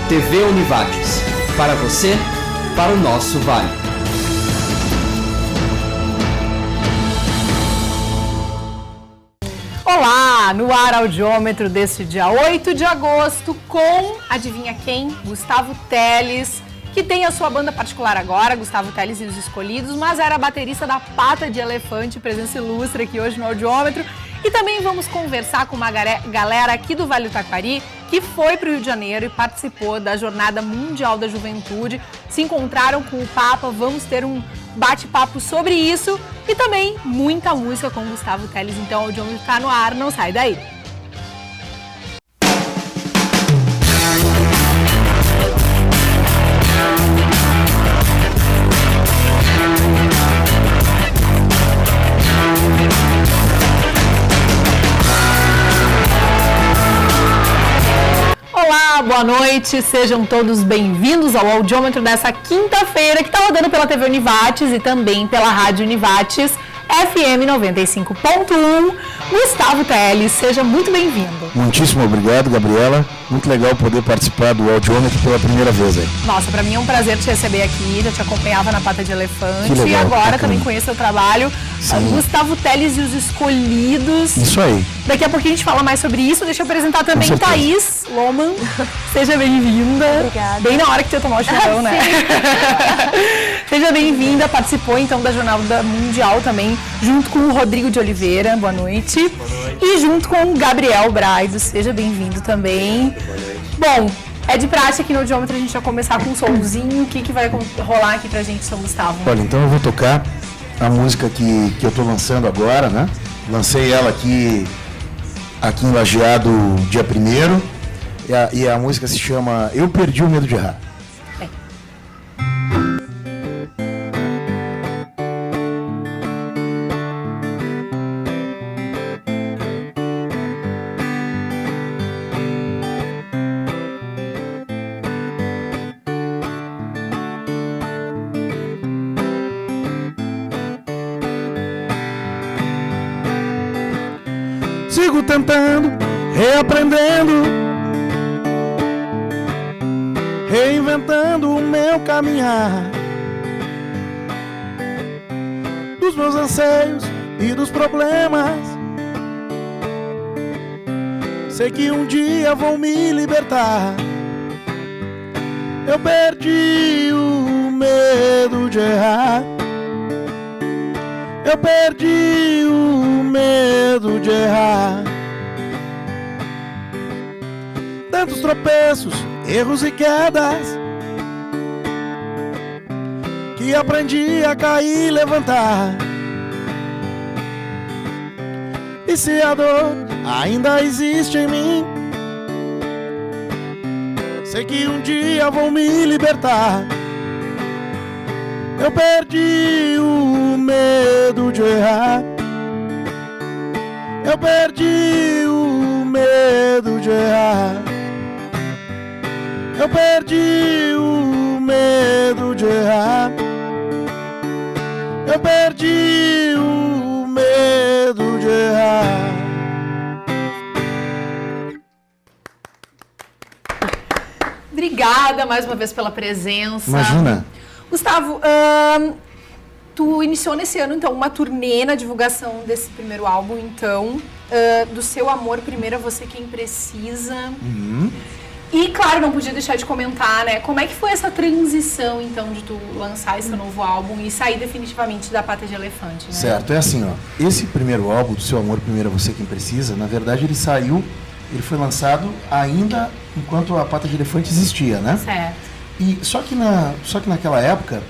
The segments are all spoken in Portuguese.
TV Univates. Para você, para o nosso Vale. Olá, no ar audiômetro deste dia 8 de agosto com, adivinha quem? Gustavo Teles, que tem a sua banda particular agora, Gustavo Teles e os Escolhidos, mas era baterista da Pata de Elefante, presença ilustre aqui hoje no audiômetro. E também vamos conversar com uma galera aqui do Vale do Taquari que foi para o Rio de Janeiro e participou da Jornada Mundial da Juventude. Se encontraram com o Papa, vamos ter um bate-papo sobre isso e também muita música com Gustavo Teles. Então o audiômetro está no ar, não sai daí. Olá, boa noite, sejam todos bem-vindos ao audiômetro dessa quinta-feira que está rodando pela TV Univates e também pela Rádio Univates FM 95.1. Gustavo Teles, seja muito bem-vindo. Muitíssimo obrigado, Gabriela. Muito legal poder participar do audiômetro pela primeira vez aí. Nossa, pra mim é um prazer te receber aqui, já te acompanhava na Pata de Elefante. Que legal, e agora bacana. também conheço o trabalho. Gustavo Teles e os Escolhidos. Isso aí. Daqui a pouquinho a gente fala mais sobre isso. Deixa eu apresentar também Thaís Loman. Seja bem-vinda. Obrigada. Bem na hora que tu ia tomar o chimarrão, né? Seja bem-vinda. Participou então da Jornada Mundial também, junto com o Rodrigo de Oliveira. Boa noite. Boa noite. E junto com o Gabriel Braido. Seja bem-vindo também. Bom, é de praxe aqui no audiômetro a gente vai começar com um somzinho. O que vai rolar aqui pra gente, São Gustavo? Olha, então eu vou tocar a música que eu tô lançando agora, né? Lancei ela aqui em Lajeado dia 1º e a música se chama Eu Perdi o Medo de Errar. Sigo tentando, reaprendendo, reinventando o meu caminhar, dos meus anseios e dos problemas. Sei que um dia vou me libertar. Eu perdi o medo de errar. Eu perdi o medo de errar. Tantos tropeços, erros e quedas, que aprendi a cair e levantar. E se a dor ainda existe em mim, sei que um dia vou me libertar. Eu perdi o medo de errar. Eu perdi o medo de errar. Eu perdi o medo de errar. Eu perdi o medo de errar. Obrigada mais uma vez pela presença. Imagina. Gustavo, tu iniciou nesse ano, então, uma turnê na divulgação desse primeiro álbum, então, do Seu Amor Primeiro é Você Quem Precisa. Uhum. E, claro, não podia deixar de comentar, né? Como é que foi essa transição, então, de tu lançar esse novo álbum e sair definitivamente da Pata de Elefante, né? Certo, é assim, ó. Esse primeiro álbum, do Seu Amor Primeiro é Você Quem Precisa, na verdade ele foi lançado ainda enquanto a Pata de Elefante existia, né? Certo. E só que naquela época,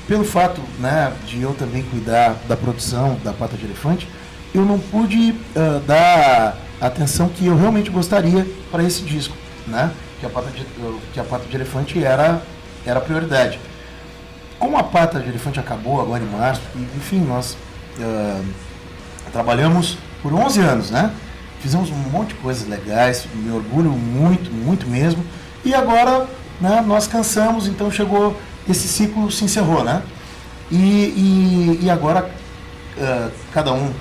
pelo fato, né, de eu também cuidar da produção da Pata de Elefante, eu não pude dar a atenção que eu realmente gostaria para esse disco, né? Que a Pata de Elefante era a prioridade. Como a Pata de Elefante acabou agora em março, enfim, nós trabalhamos por 11 anos, né? Fizemos um monte de coisas legais, me orgulho muito, muito mesmo. E agora, né, nós cansamos, então chegou, esse ciclo se encerrou, né? E agora cada um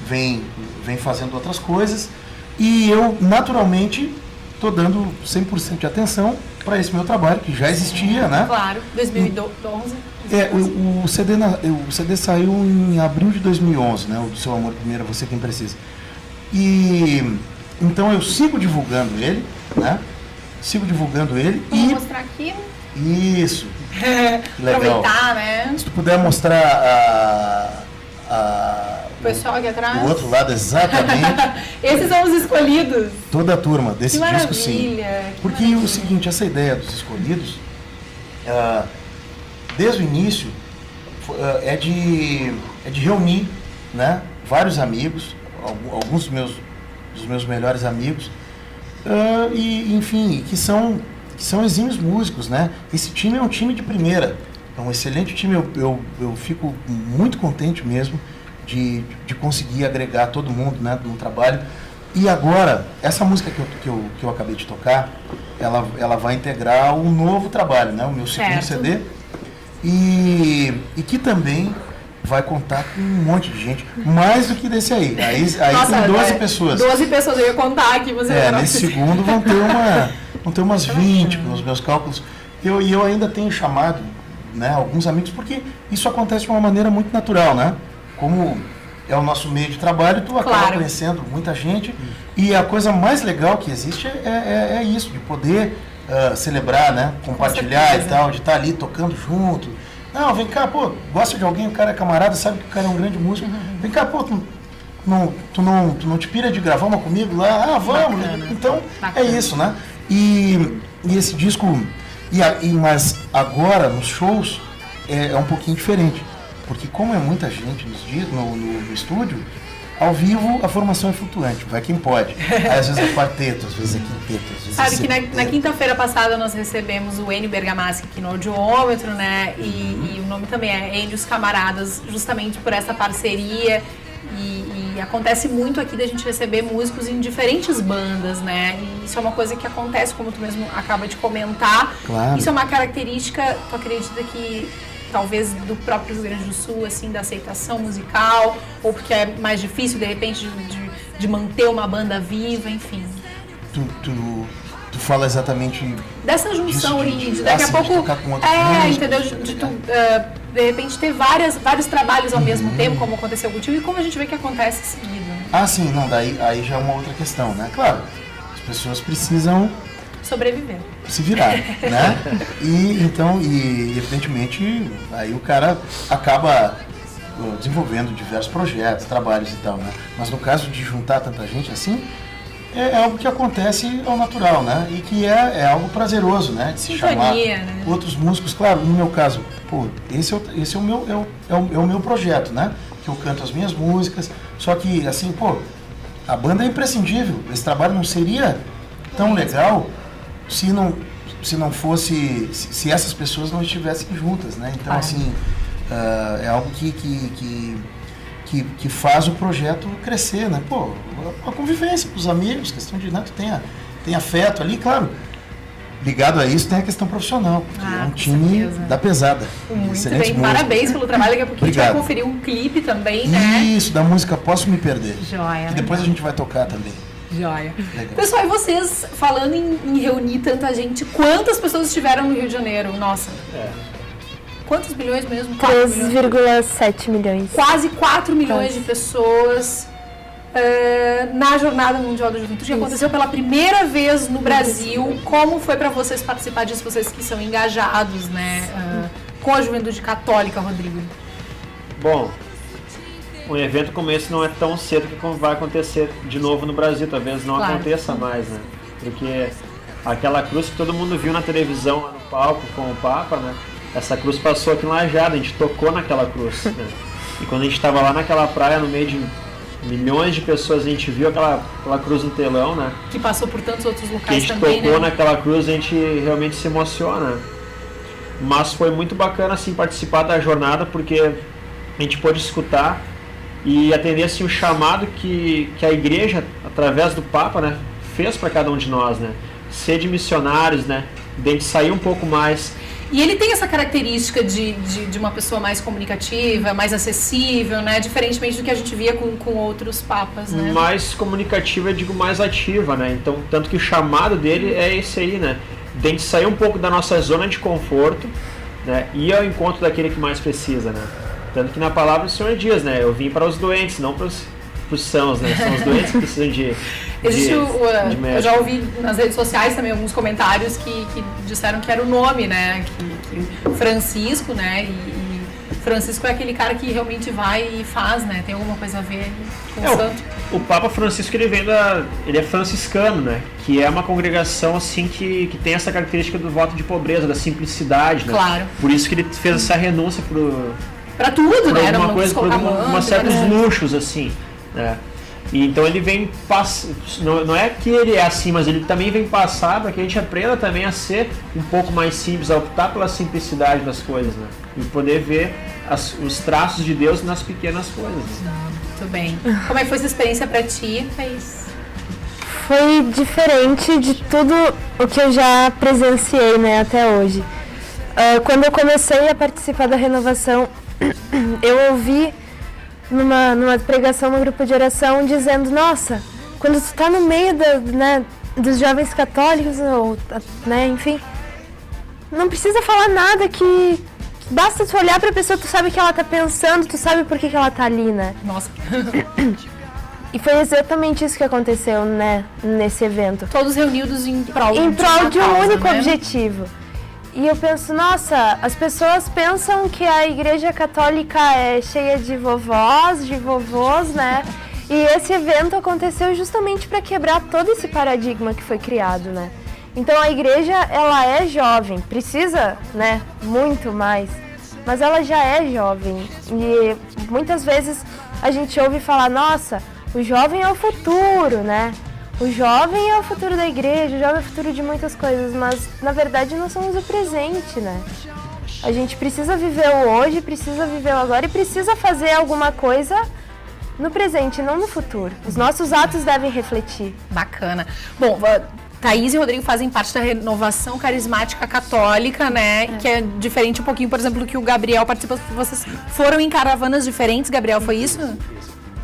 vem fazendo outras coisas e eu naturalmente estou dando 100% de atenção para esse meu trabalho, que já existia, né? Claro, 2011. O CD saiu em abril de 2011, né? O Do Seu Amor Primeiro, Você Quem Precisa. E então eu sigo divulgando ele, né? Sigo divulgando ele. Vamos mostrar aqui. Isso. Legal. Aproveitar, né? Se tu puder mostrar O pessoal aqui atrás. do outro lado, exatamente. Esses são os escolhidos. Toda a turma desse Que disco, sim. maravilha, que Porque o seguinte, essa ideia dos escolhidos, desde o início, é de reunir, né, vários amigos, alguns dos meus melhores amigos, e enfim, que são exímios músicos, né? Esse time é um time de primeira, é um excelente time. Eu fico muito contente mesmo de conseguir agregar todo mundo, né, no trabalho. E agora, essa música que eu acabei de tocar, ela vai integrar um novo trabalho, né? O meu segundo CD. E que também vai contar com um monte de gente, mais do que desse aí. Aí Nossa, tem 12 pessoas. 12 pessoas, eu ia contar aqui. Nesse segundo vão ter umas 20, nos meus cálculos. E eu ainda tenho chamado, né, alguns amigos, porque isso acontece de uma maneira muito natural, né? Como é o nosso meio de trabalho, tu acaba conhecendo muita gente. E a coisa mais legal que existe é isso, de poder celebrar, né? Compartilhar e tal, de estar ali tocando junto. Não, vem cá, pô, gosta de alguém, o cara é camarada, sabe que o cara é um grande músico. Vem cá, pô, tu não te pira de gravar uma comigo lá? Ah, vamos. Bacana. Então, é isso, né? E esse disco, mas agora, nos shows, é um pouquinho diferente. Porque como é muita gente no estúdio, ao vivo a formação é flutuante, vai quem pode. Aí, às vezes é quarteto, às vezes é quinteto, às vezes Sabe que na quinta-feira passada nós recebemos o Enio Bergamaschi aqui no Audiômetro, né? E o nome também é Enio Os Camaradas, justamente por essa parceria. E acontece muito aqui da gente receber músicos em diferentes bandas, né? E isso é uma coisa que acontece, como tu mesmo acaba de comentar. Claro. Isso é uma característica, tu acredita que talvez do próprio Rio Grande do Sul, assim, da aceitação musical, ou porque é mais difícil, de repente, de manter uma banda viva, enfim. Tu fala exatamente dessa junção disso, aí, de daqui a pouco. tocar com outros músicos, entendeu? De tu, de repente, ter vários trabalhos ao mesmo tempo, como aconteceu contigo, e como a gente vê que acontece em seguida. Né? Ah, sim, não, aí já é uma outra questão, né? Claro, as pessoas precisam sobreviver. Se virar, né? E evidentemente, aí o cara acaba desenvolvendo diversos projetos, trabalhos e tal, né? Mas no caso de juntar tanta gente assim, é algo que acontece ao natural, né? E que é algo prazeroso, né? De se chamar né? outros músicos. Claro, no meu caso, pô, esse é o meu projeto, né? Que eu canto as minhas músicas, só que assim, pô, a banda é imprescindível. Esse trabalho não seria tão legal se não fosse, se essas pessoas não estivessem juntas, né? Então, assim, é algo que faz o projeto crescer, né? Pô, a convivência com os amigos, questão de, né, tu tem afeto ali, claro. Ligado a isso tem a questão profissional, porque é um time da pesada. Muito bem, parabéns pelo trabalho, daqui a pouquinho a gente vai conferir um clipe também, né? Isso, da música Posso Me Perder. Joia. Que depois a gente vai tocar também. Joia. Legal. Pessoal, e vocês, falando em reunir tanta gente, quantas pessoas estiveram no Rio de Janeiro? Nossa. Quantos milhões mesmo? 3,7 milhões. Quase 4 milhões de pessoas na Jornada Mundial da Juventude, que aconteceu pela primeira vez no Brasil. Como foi para vocês participar disso, vocês que são engajados, né, com a juventude católica, Rodrigo? Bom, um evento como esse não é tão cedo que vai acontecer de novo no Brasil, talvez não aconteça mais, né? Porque aquela cruz que todo mundo viu na televisão, lá no palco com o Papa, né? Essa cruz passou aqui em Lajeado, a gente tocou naquela cruz, né? E quando a gente estava lá naquela praia, no meio de milhões de pessoas, a gente viu aquela cruz no telão, né? Que passou por tantos outros locais também, né? A gente tocou naquela cruz, a gente realmente se emociona. Mas foi muito bacana, assim, participar da jornada, porque a gente pôde escutar e atender, assim, o chamado que a igreja, através do Papa, né, fez para cada um de nós, né? Ser de missionários, né? De a gente sair um pouco mais E ele tem essa característica de uma pessoa mais comunicativa, mais acessível, né? Diferentemente do que a gente via com outros papas, né? Mais comunicativa, eu digo mais ativa, né? Então, tanto que o chamado dele é esse aí, né? Tem que sair um pouco da nossa zona de conforto, né? Ir ao encontro daquele que mais precisa, né? Tanto que na palavra do Senhor diz, né? Eu vim para os doentes, não para os sãos, né? São os doentes que precisam de eu já ouvi nas redes sociais também alguns comentários que disseram que era o nome, né? Que Francisco, né? E Francisco é aquele cara que realmente vai e faz, né? Tem alguma coisa a ver com o santo. O Papa Francisco, ele é franciscano, né? Que é uma congregação, assim, que tem essa característica do voto de pobreza, da simplicidade, né? Claro. Por isso que ele fez essa renúncia pra tudo, né? Alguma coisa, por uma certos luxos, assim, né? E então ele vem não é que ele é assim, mas ele também vem passar para que a gente aprenda também a ser um pouco mais simples, a optar pela simplicidade das coisas, né? E poder ver os traços de Deus nas pequenas coisas. Muito bem. Como é que foi essa experiência para ti, Thaís? Foi diferente de tudo o que eu já presenciei, né, até hoje. Quando eu comecei a participar da renovação, eu ouvi numa pregação no grupo de oração dizendo, nossa, quando tu está no meio dos jovens católicos, né, enfim, não precisa falar nada, que basta tu olhar para a pessoa, tu sabe o que ela está pensando, tu sabe por que ela está ali, né? Nossa. E foi exatamente isso que aconteceu, né, nesse evento. Todos reunidos em prol de um único objetivo. E eu penso, nossa, as pessoas pensam que a Igreja Católica é cheia de vovós, de vovôs, né? E esse evento aconteceu justamente para quebrar todo esse paradigma que foi criado, né? Então a Igreja, ela é jovem, precisa, né, muito mais, mas ela já é jovem. E muitas vezes a gente ouve falar, nossa, o jovem é o futuro, né? O jovem é o futuro da igreja, o jovem é o futuro de muitas coisas, mas na verdade nós somos o presente, né? A gente precisa viver o hoje, precisa viver o agora e precisa fazer alguma coisa no presente, não no futuro. Os nossos atos devem refletir. Bacana. Bom, Thaís e Rodrigo fazem parte da Renovação Carismática Católica, né? Que é diferente um pouquinho, por exemplo, do que o Gabriel participa. Vocês foram em caravanas diferentes, Gabriel, foi isso?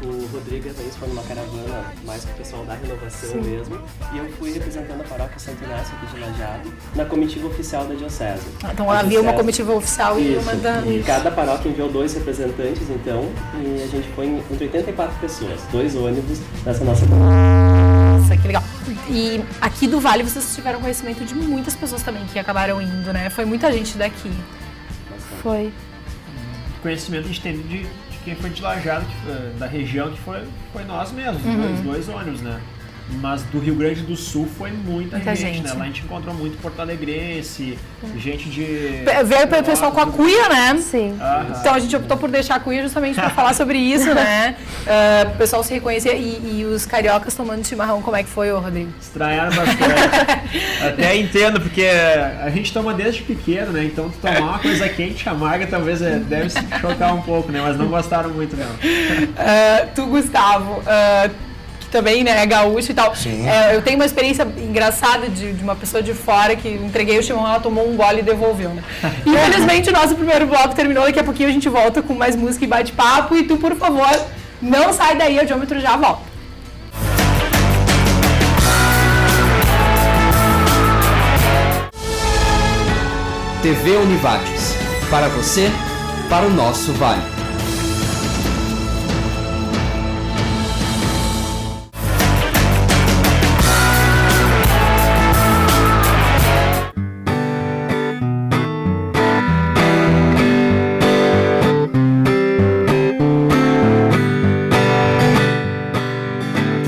O Rodrigo e a Thaís foram numa caravana mais com o pessoal da renovação mesmo. E eu fui representando a paróquia Santo Inácio aqui de Lajeado na comitiva oficial da diocese. Então havia uma comitiva oficial e uma da... E cada paróquia enviou 2 representantes, então, e a gente foi entre 84 pessoas, 2 ônibus nessa nossa Nossa, que legal. E aqui do Vale vocês tiveram conhecimento de muitas pessoas também que acabaram indo, né? Foi muita gente daqui. Foi. Conhecimento a gente teve de quem foi de Lajeado, da região, que foi nós mesmos, dois ônibus, né? Mas do Rio Grande do Sul foi muita gente, né? Lá a gente encontrou muito porto-alegrense, gente de... Veio o pessoal com a cuia, né? Sim. Então a gente optou por deixar a cuia justamente para falar sobre isso, né? O pessoal se reconhecia e os cariocas tomando chimarrão, como é que foi, Rodrigo? Estranharam bastante. Até entendo, porque a gente toma desde pequeno, né? Então tu tomar uma coisa quente, amarga, talvez deve se chocar um pouco, né? Mas não gostaram muito, não. Tu, Gustavo... também, né, é gaúcho e tal. Sim. Eu tenho uma experiência engraçada de uma pessoa de fora que entreguei o chimarrão, ela tomou um gole e devolveu, né? E infelizmente o nosso primeiro bloco terminou, daqui a pouquinho a gente volta com mais música e bate-papo e tu, por favor, não sai daí, o Audiômetro já volta. TV Univates, para você, para o nosso Vale.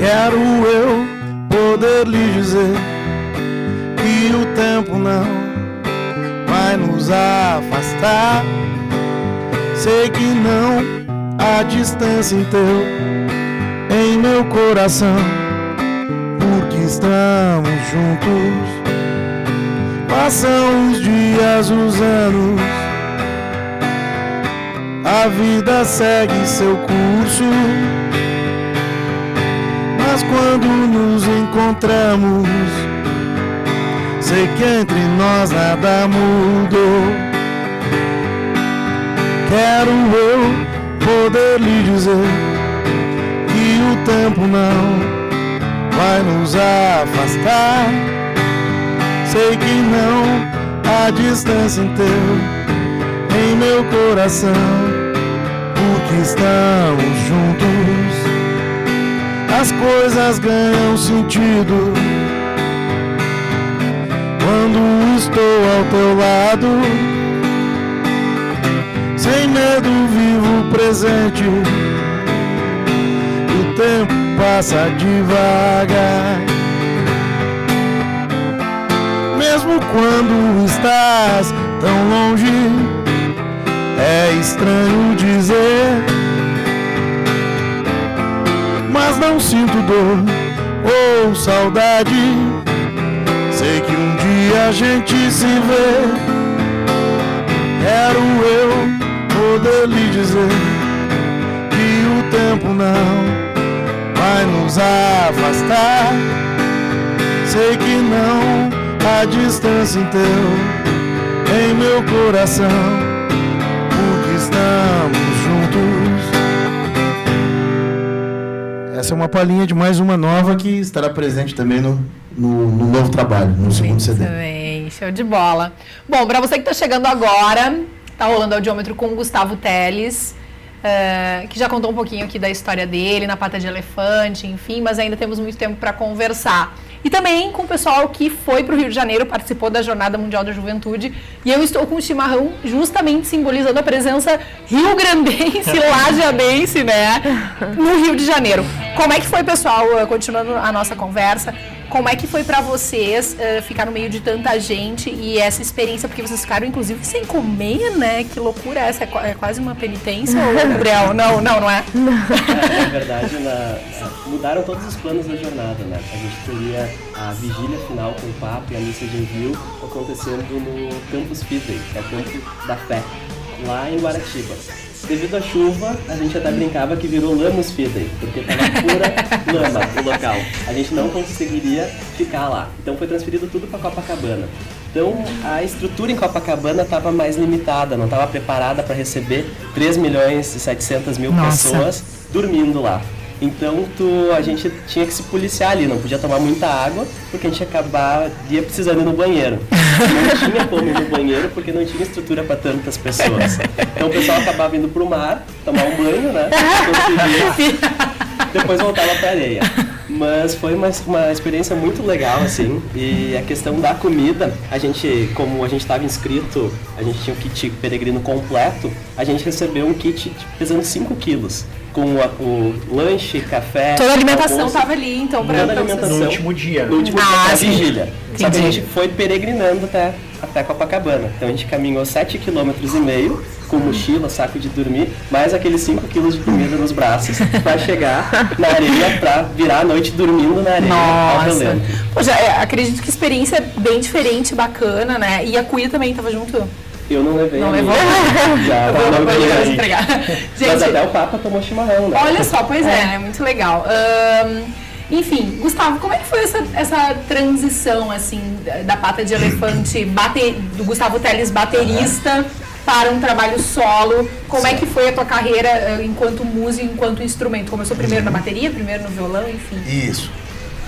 Quero eu poder lhe dizer que o tempo não vai nos afastar. Sei que não há distância em em meu coração, porque estamos juntos. Passam os dias, os anos, a vida segue seu curso. Mas quando nos encontramos, sei que entre nós nada mudou. Quero eu poder lhe dizer que o tempo não vai nos afastar. Sei que não há distância em em meu coração, porque estamos juntos. As coisas ganham sentido quando estou ao teu lado. Sem medo vivo o presente, o tempo passa devagar. Mesmo quando estás tão longe, é estranho dizer, mas não sinto dor ou saudade. Sei que um dia a gente se vê. Quero eu poder lhe dizer que o tempo não vai nos afastar. Sei que não há distância em meu coração, porque estamos juntos. Essa é uma palhinha de mais uma nova que estará presente também no novo trabalho, no segundo CD. Também, show de bola. Bom, para você que está chegando agora, tá rolando Audiômetro com o Gustavo Teles, que já contou um pouquinho aqui da história dele, na pata de elefante, enfim, mas ainda temos muito tempo para conversar. E também com o pessoal que foi para o Rio de Janeiro, participou da Jornada Mundial da Juventude. E eu estou com o chimarrão justamente simbolizando a presença rio-grandense, lajeadense, né? No Rio de Janeiro. Como é que foi, pessoal, continuando a nossa conversa, como é que foi para vocês ficar no meio de tanta gente e essa experiência, porque vocês ficaram, inclusive, sem comer, né? Que loucura essa, é quase uma penitência, ou, Gabriel? Não é? Na verdade, mudaram todos os planos da jornada, né? A gente teria a vigília final com o Papa e a missa de envio acontecendo no Campus Fidei, que é o Campo da Fé, lá em Guaratiba. Devido à chuva, a gente até brincava que virou Lamus Fidei, porque estava pura lama o local. A gente não conseguiria ficar lá. Então foi transferido tudo para Copacabana. Então a estrutura em Copacabana estava mais limitada, não estava preparada para receber 3.700.000 pessoas dormindo lá. Então a gente tinha que se policiar ali, não podia tomar muita água, porque a gente acabaria precisando ir no banheiro. Não tinha como ir no banheiro, porque não tinha estrutura para tantas pessoas. Então o pessoal acabava indo pro mar, tomar um banho, né? Depois voltava pra areia. Mas foi uma experiência muito legal, assim. E a questão da comida, como a gente estava inscrito, a gente tinha um kit peregrino completo, a gente recebeu um kit pesando 5 quilos. Com o lanche, café... Toda a alimentação estava ali, então, para no último dia. No último dia da vigília. Entendi. Só que a gente foi peregrinando até Copacabana. Então a gente caminhou 7,5 km com mochila, saco de dormir, mais aqueles 5 quilos de comida nos braços para chegar na areia, para virar a noite dormindo na areia. Nossa! Poxa, acredito que experiência bem diferente, bacana, né? E a Cuia também estava junto? Eu não levei. Não levou? Já vou entregar. Mas até o Papa tomou chimarrão, né? Olha só, pois é, muito legal. Enfim, Gustavo, como é que foi essa transição, assim, da pata de elefante, do Gustavo Teles, baterista, para um trabalho solo? Como é que foi a tua carreira enquanto músico, enquanto instrumento? Começou primeiro na bateria, primeiro no violão, enfim? Isso.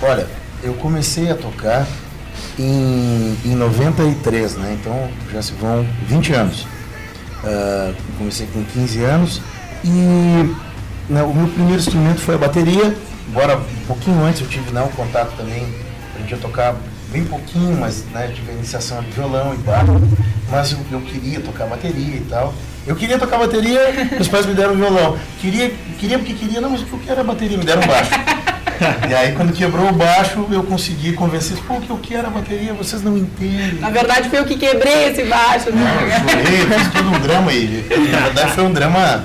Olha, eu comecei a tocar em 93, né? Então já se vão 20 anos. Comecei com 15 anos e o meu primeiro instrumento foi a bateria, embora um pouquinho antes eu tive um contato também, aprendi a tocar bem pouquinho, mas tive a iniciação de violão e baixo, mas eu queria tocar bateria e tal. Eu queria tocar bateria, meus pais me deram violão. Queria porque queria, não, mas o que eu quero era bateria, me deram baixo. E aí, quando quebrou o baixo, eu consegui convencer, o que eu quero a bateria, vocês não entendem. Na verdade, foi eu que quebrei esse baixo. Não, eu chorei, fiz todo um drama aí. Na verdade, foi um drama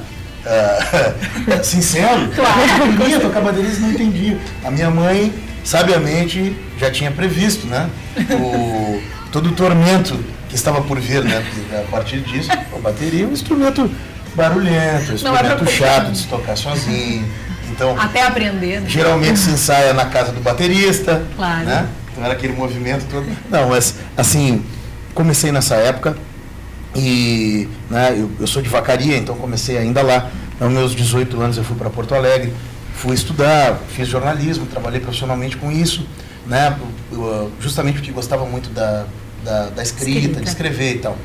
sincero. Claro. Eu queria tocar bateria, eles não entendiam. A minha mãe, sabiamente, já tinha previsto, né? Todo o tormento que estava por vir, né? A partir disso, a bateria é um instrumento barulhento, um instrumento chato de se tocar sozinho. Então, até aprender, né? Geralmente se ensaia na casa do baterista, claro. Né? Então era aquele movimento todo. Não, mas assim, comecei nessa época e né, eu sou de Vacaria, então comecei ainda lá. Aos meus 18 anos eu fui para Porto Alegre, fui estudar, fiz jornalismo, trabalhei profissionalmente com isso, né, justamente porque gostava muito da escrita, de escrever e tal.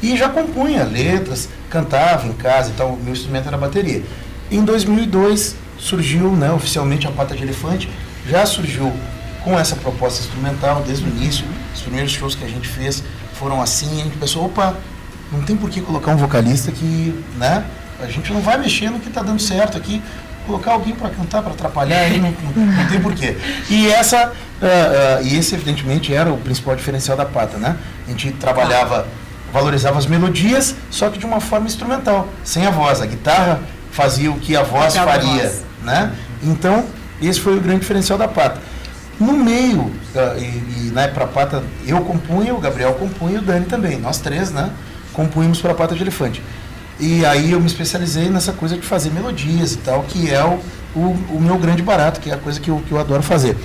E já compunha letras, cantava em casa e tal, o meu instrumento era a bateria. Em 2002 surgiu, né, oficialmente a Pata de Elefante, já surgiu com essa proposta instrumental desde o início. Os primeiros shows que a gente fez foram assim, a gente pensou, opa, não tem por que colocar um vocalista que, né, a gente não vai mexer no que está dando certo aqui, colocar alguém para cantar, para atrapalhar, aí não tem porquê. E esse evidentemente era o principal diferencial da Pata, né? A gente trabalhava, valorizava as melodias, só que de uma forma instrumental, sem a voz. A guitarra fazia o que a voz faria, né? Então, esse foi o grande diferencial da Pata. No meio, né, para a Pata, eu compunha, o Gabriel compunha e o Dani também. Nós três, né, compunhamos para a Pata de Elefante. E aí eu me especializei nessa coisa de fazer melodias e tal, que é o meu grande barato, que é a coisa que eu adoro fazer.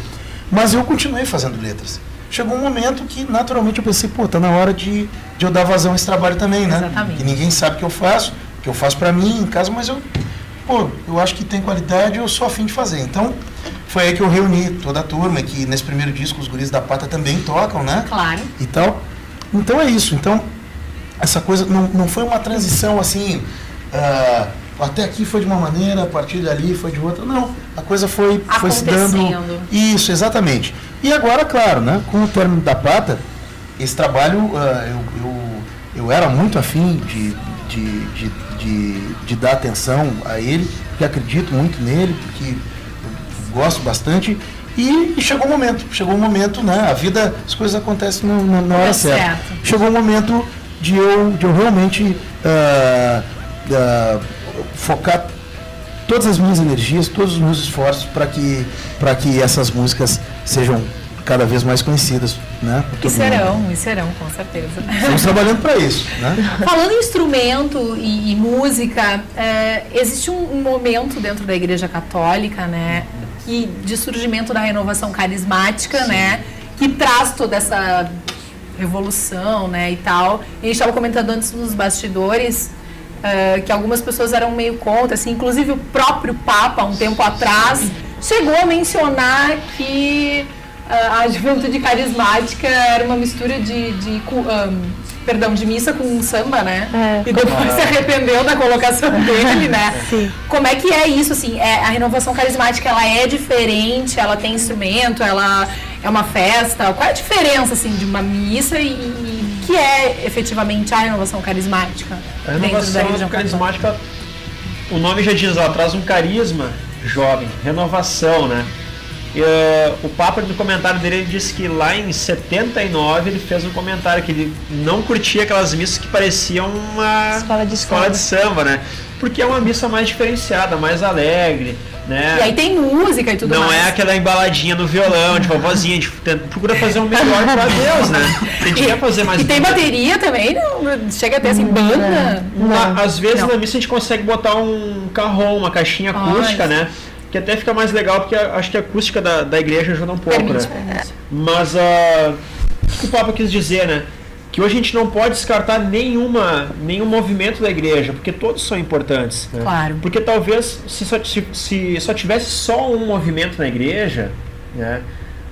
Mas eu continuei fazendo letras. Chegou um momento que, naturalmente, eu pensei, pô, tá na hora de eu dar vazão a esse trabalho também, né? Exatamente. Que ninguém sabe o que eu faço pra mim em casa, mas eu acho que tem qualidade, eu sou afim de fazer. Então, foi aí que eu reuni toda a turma, que nesse primeiro disco os guris da Pata também tocam, né? Claro. E tal. Então é isso. Então, essa coisa não foi uma transição assim, até aqui foi de uma maneira, a partir dali foi de outra. Não, a coisa foi se dando. Isso, exatamente. E agora, claro, né, com o término da Pata, esse trabalho, eu era muito afim de dar atenção a ele, porque acredito muito nele, porque eu gosto bastante. E chegou o momento, né, a vida, as coisas acontecem na hora certa. Chegou o momento de eu realmente focar todas as minhas energias, todos os meus esforços para que essas músicas sejam cada vez mais conhecidas, né? E serão, com certeza. Estamos trabalhando para isso, né? Falando em instrumento e música, existe um momento dentro da Igreja Católica, né, de surgimento da renovação carismática, né, que traz toda essa revolução, né, e tal. E a gente estava comentando antes nos bastidores que algumas pessoas eram meio contra, assim, inclusive o próprio Papa, um tempo atrás, chegou a mencionar que a juventude carismática era uma mistura de missa com samba, né? E depois se arrependeu da colocação dele, né? Sim. Como é que é isso, assim? A renovação carismática, ela é diferente, ela tem instrumento, ela é uma festa? Qual é a diferença, assim, de uma missa e que é efetivamente a renovação carismática? A renovação carismática, o nome já diz, ela traz um carisma jovem, renovação, né? O Papa, no comentário dele, ele disse que lá em 79 ele fez um comentário que ele não curtia aquelas missas que pareciam uma escola de samba, né? Porque é uma missa mais diferenciada, mais alegre, né? E aí tem música e tudo mais. Não é aquela embaladinha no violão, de vovozinha, a gente procura fazer um melhor pra Deus, né? A gente quer fazer mais. E tem bateria também, não chega a ter assim, banda? Às vezes na missa a gente consegue botar um carrom, uma caixinha acústica, né? Que até fica mais legal, porque acho que a acústica da igreja ajuda um pouco, né? Mas o que o Papa quis dizer, né? Que hoje a gente não pode descartar nenhum movimento da igreja, porque todos são importantes, né? Claro. Porque talvez, se só tivesse só um movimento na igreja, né?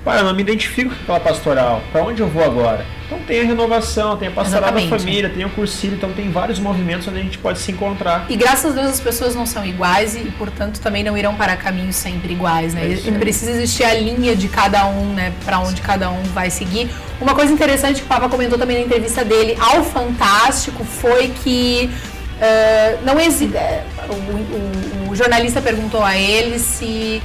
Eu não me identifico com aquela pastoral. Para onde eu vou agora? Então tem a renovação, tem a pastoral da família, tem o cursilho, então tem vários movimentos onde a gente pode se encontrar. E graças a Deus as pessoas não são iguais e, portanto, também não irão para caminhos sempre iguais, né? E precisa existir a linha de cada um, né? Para onde cada um vai seguir. Uma coisa interessante que o Papa comentou também na entrevista dele ao Fantástico foi que não existe. O jornalista perguntou a ele se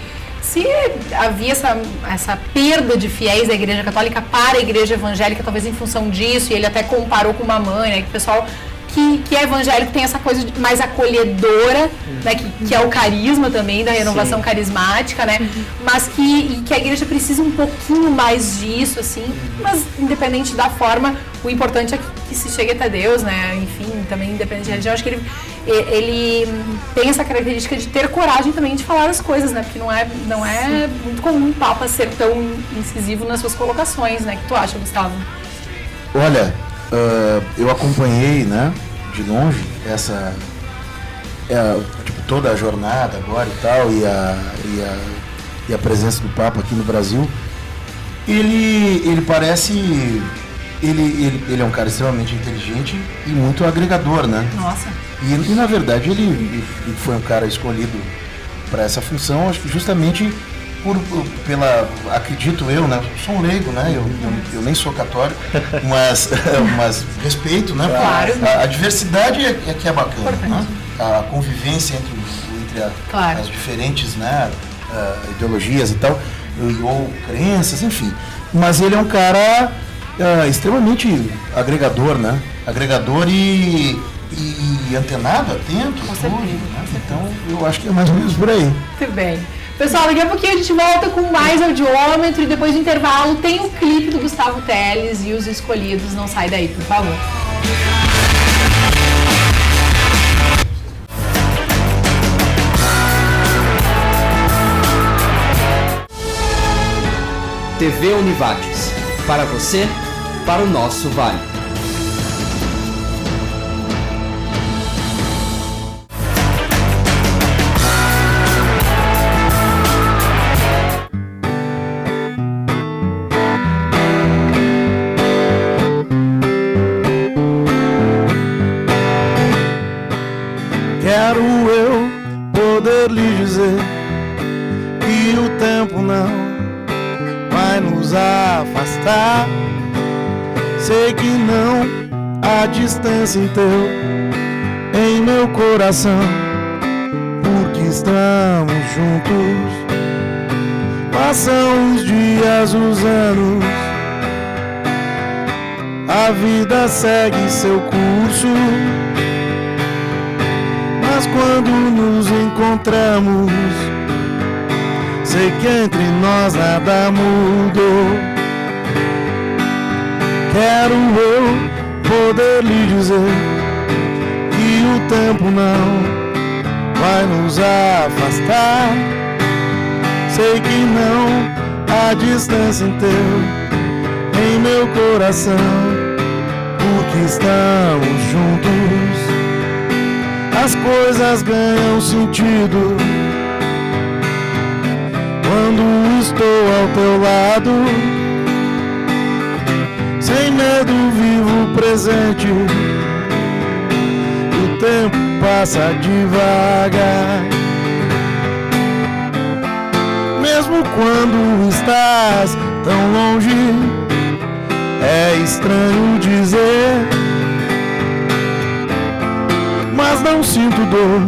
havia essa perda de fiéis da Igreja Católica para a Igreja Evangélica, talvez em função disso, e ele até comparou com uma mãe, né, que o pessoal que é evangélico, tem essa coisa mais acolhedora, né, que é o carisma também, da renovação carismática, né, mas que a igreja precisa um pouquinho mais disso, assim, mas independente da forma, o importante é que se chegue até Deus, né, enfim, também independente de religião, acho que ele tem essa característica de ter coragem também de falar as coisas, né, porque não é muito comum o Papa ser tão incisivo nas suas colocações, né, o que tu acha, Gustavo? Olha, eu acompanhei, né, de longe tipo, toda a jornada agora e tal, e a presença do Papa aqui no Brasil. Ele parece, ele é um cara extremamente inteligente e muito agregador, né? Nossa. E na verdade ele foi um cara escolhido para essa função, acho que justamente acredito eu, né? Sou um leigo, né? Eu nem sou católico, mas respeito, né? Claro. A diversidade é que é bacana, né? A convivência entre as diferentes, né? Ideologias e tal, ou crenças, enfim. Mas ele é um cara extremamente agregador, né? Agregador e antenado, atento, tudo, né? Então eu acho que é mais ou menos por aí. Muito bem. Pessoal, daqui a pouquinho a gente volta com mais audiômetro e depois do intervalo tem o clipe do Gustavo Teles e os escolhidos. Não sai daí, por favor. TV Univates. Para você, para o nosso Vale. Quero eu poder lhe dizer que o tempo não vai nos afastar. Sei que não há distância em em meu coração, porque estamos juntos. Passam os dias, os anos, a vida segue seu curso. Mas quando nos encontramos, sei que entre nós nada mudou. Quero eu poder lhe dizer que o tempo não vai nos afastar. Sei que não há distância em meu coração, porque estamos juntos. As coisas ganham sentido quando estou ao teu lado. Sem medo vivo o presente, o tempo passa devagar. Mesmo quando estás tão longe, é estranho dizer, mas não sinto dor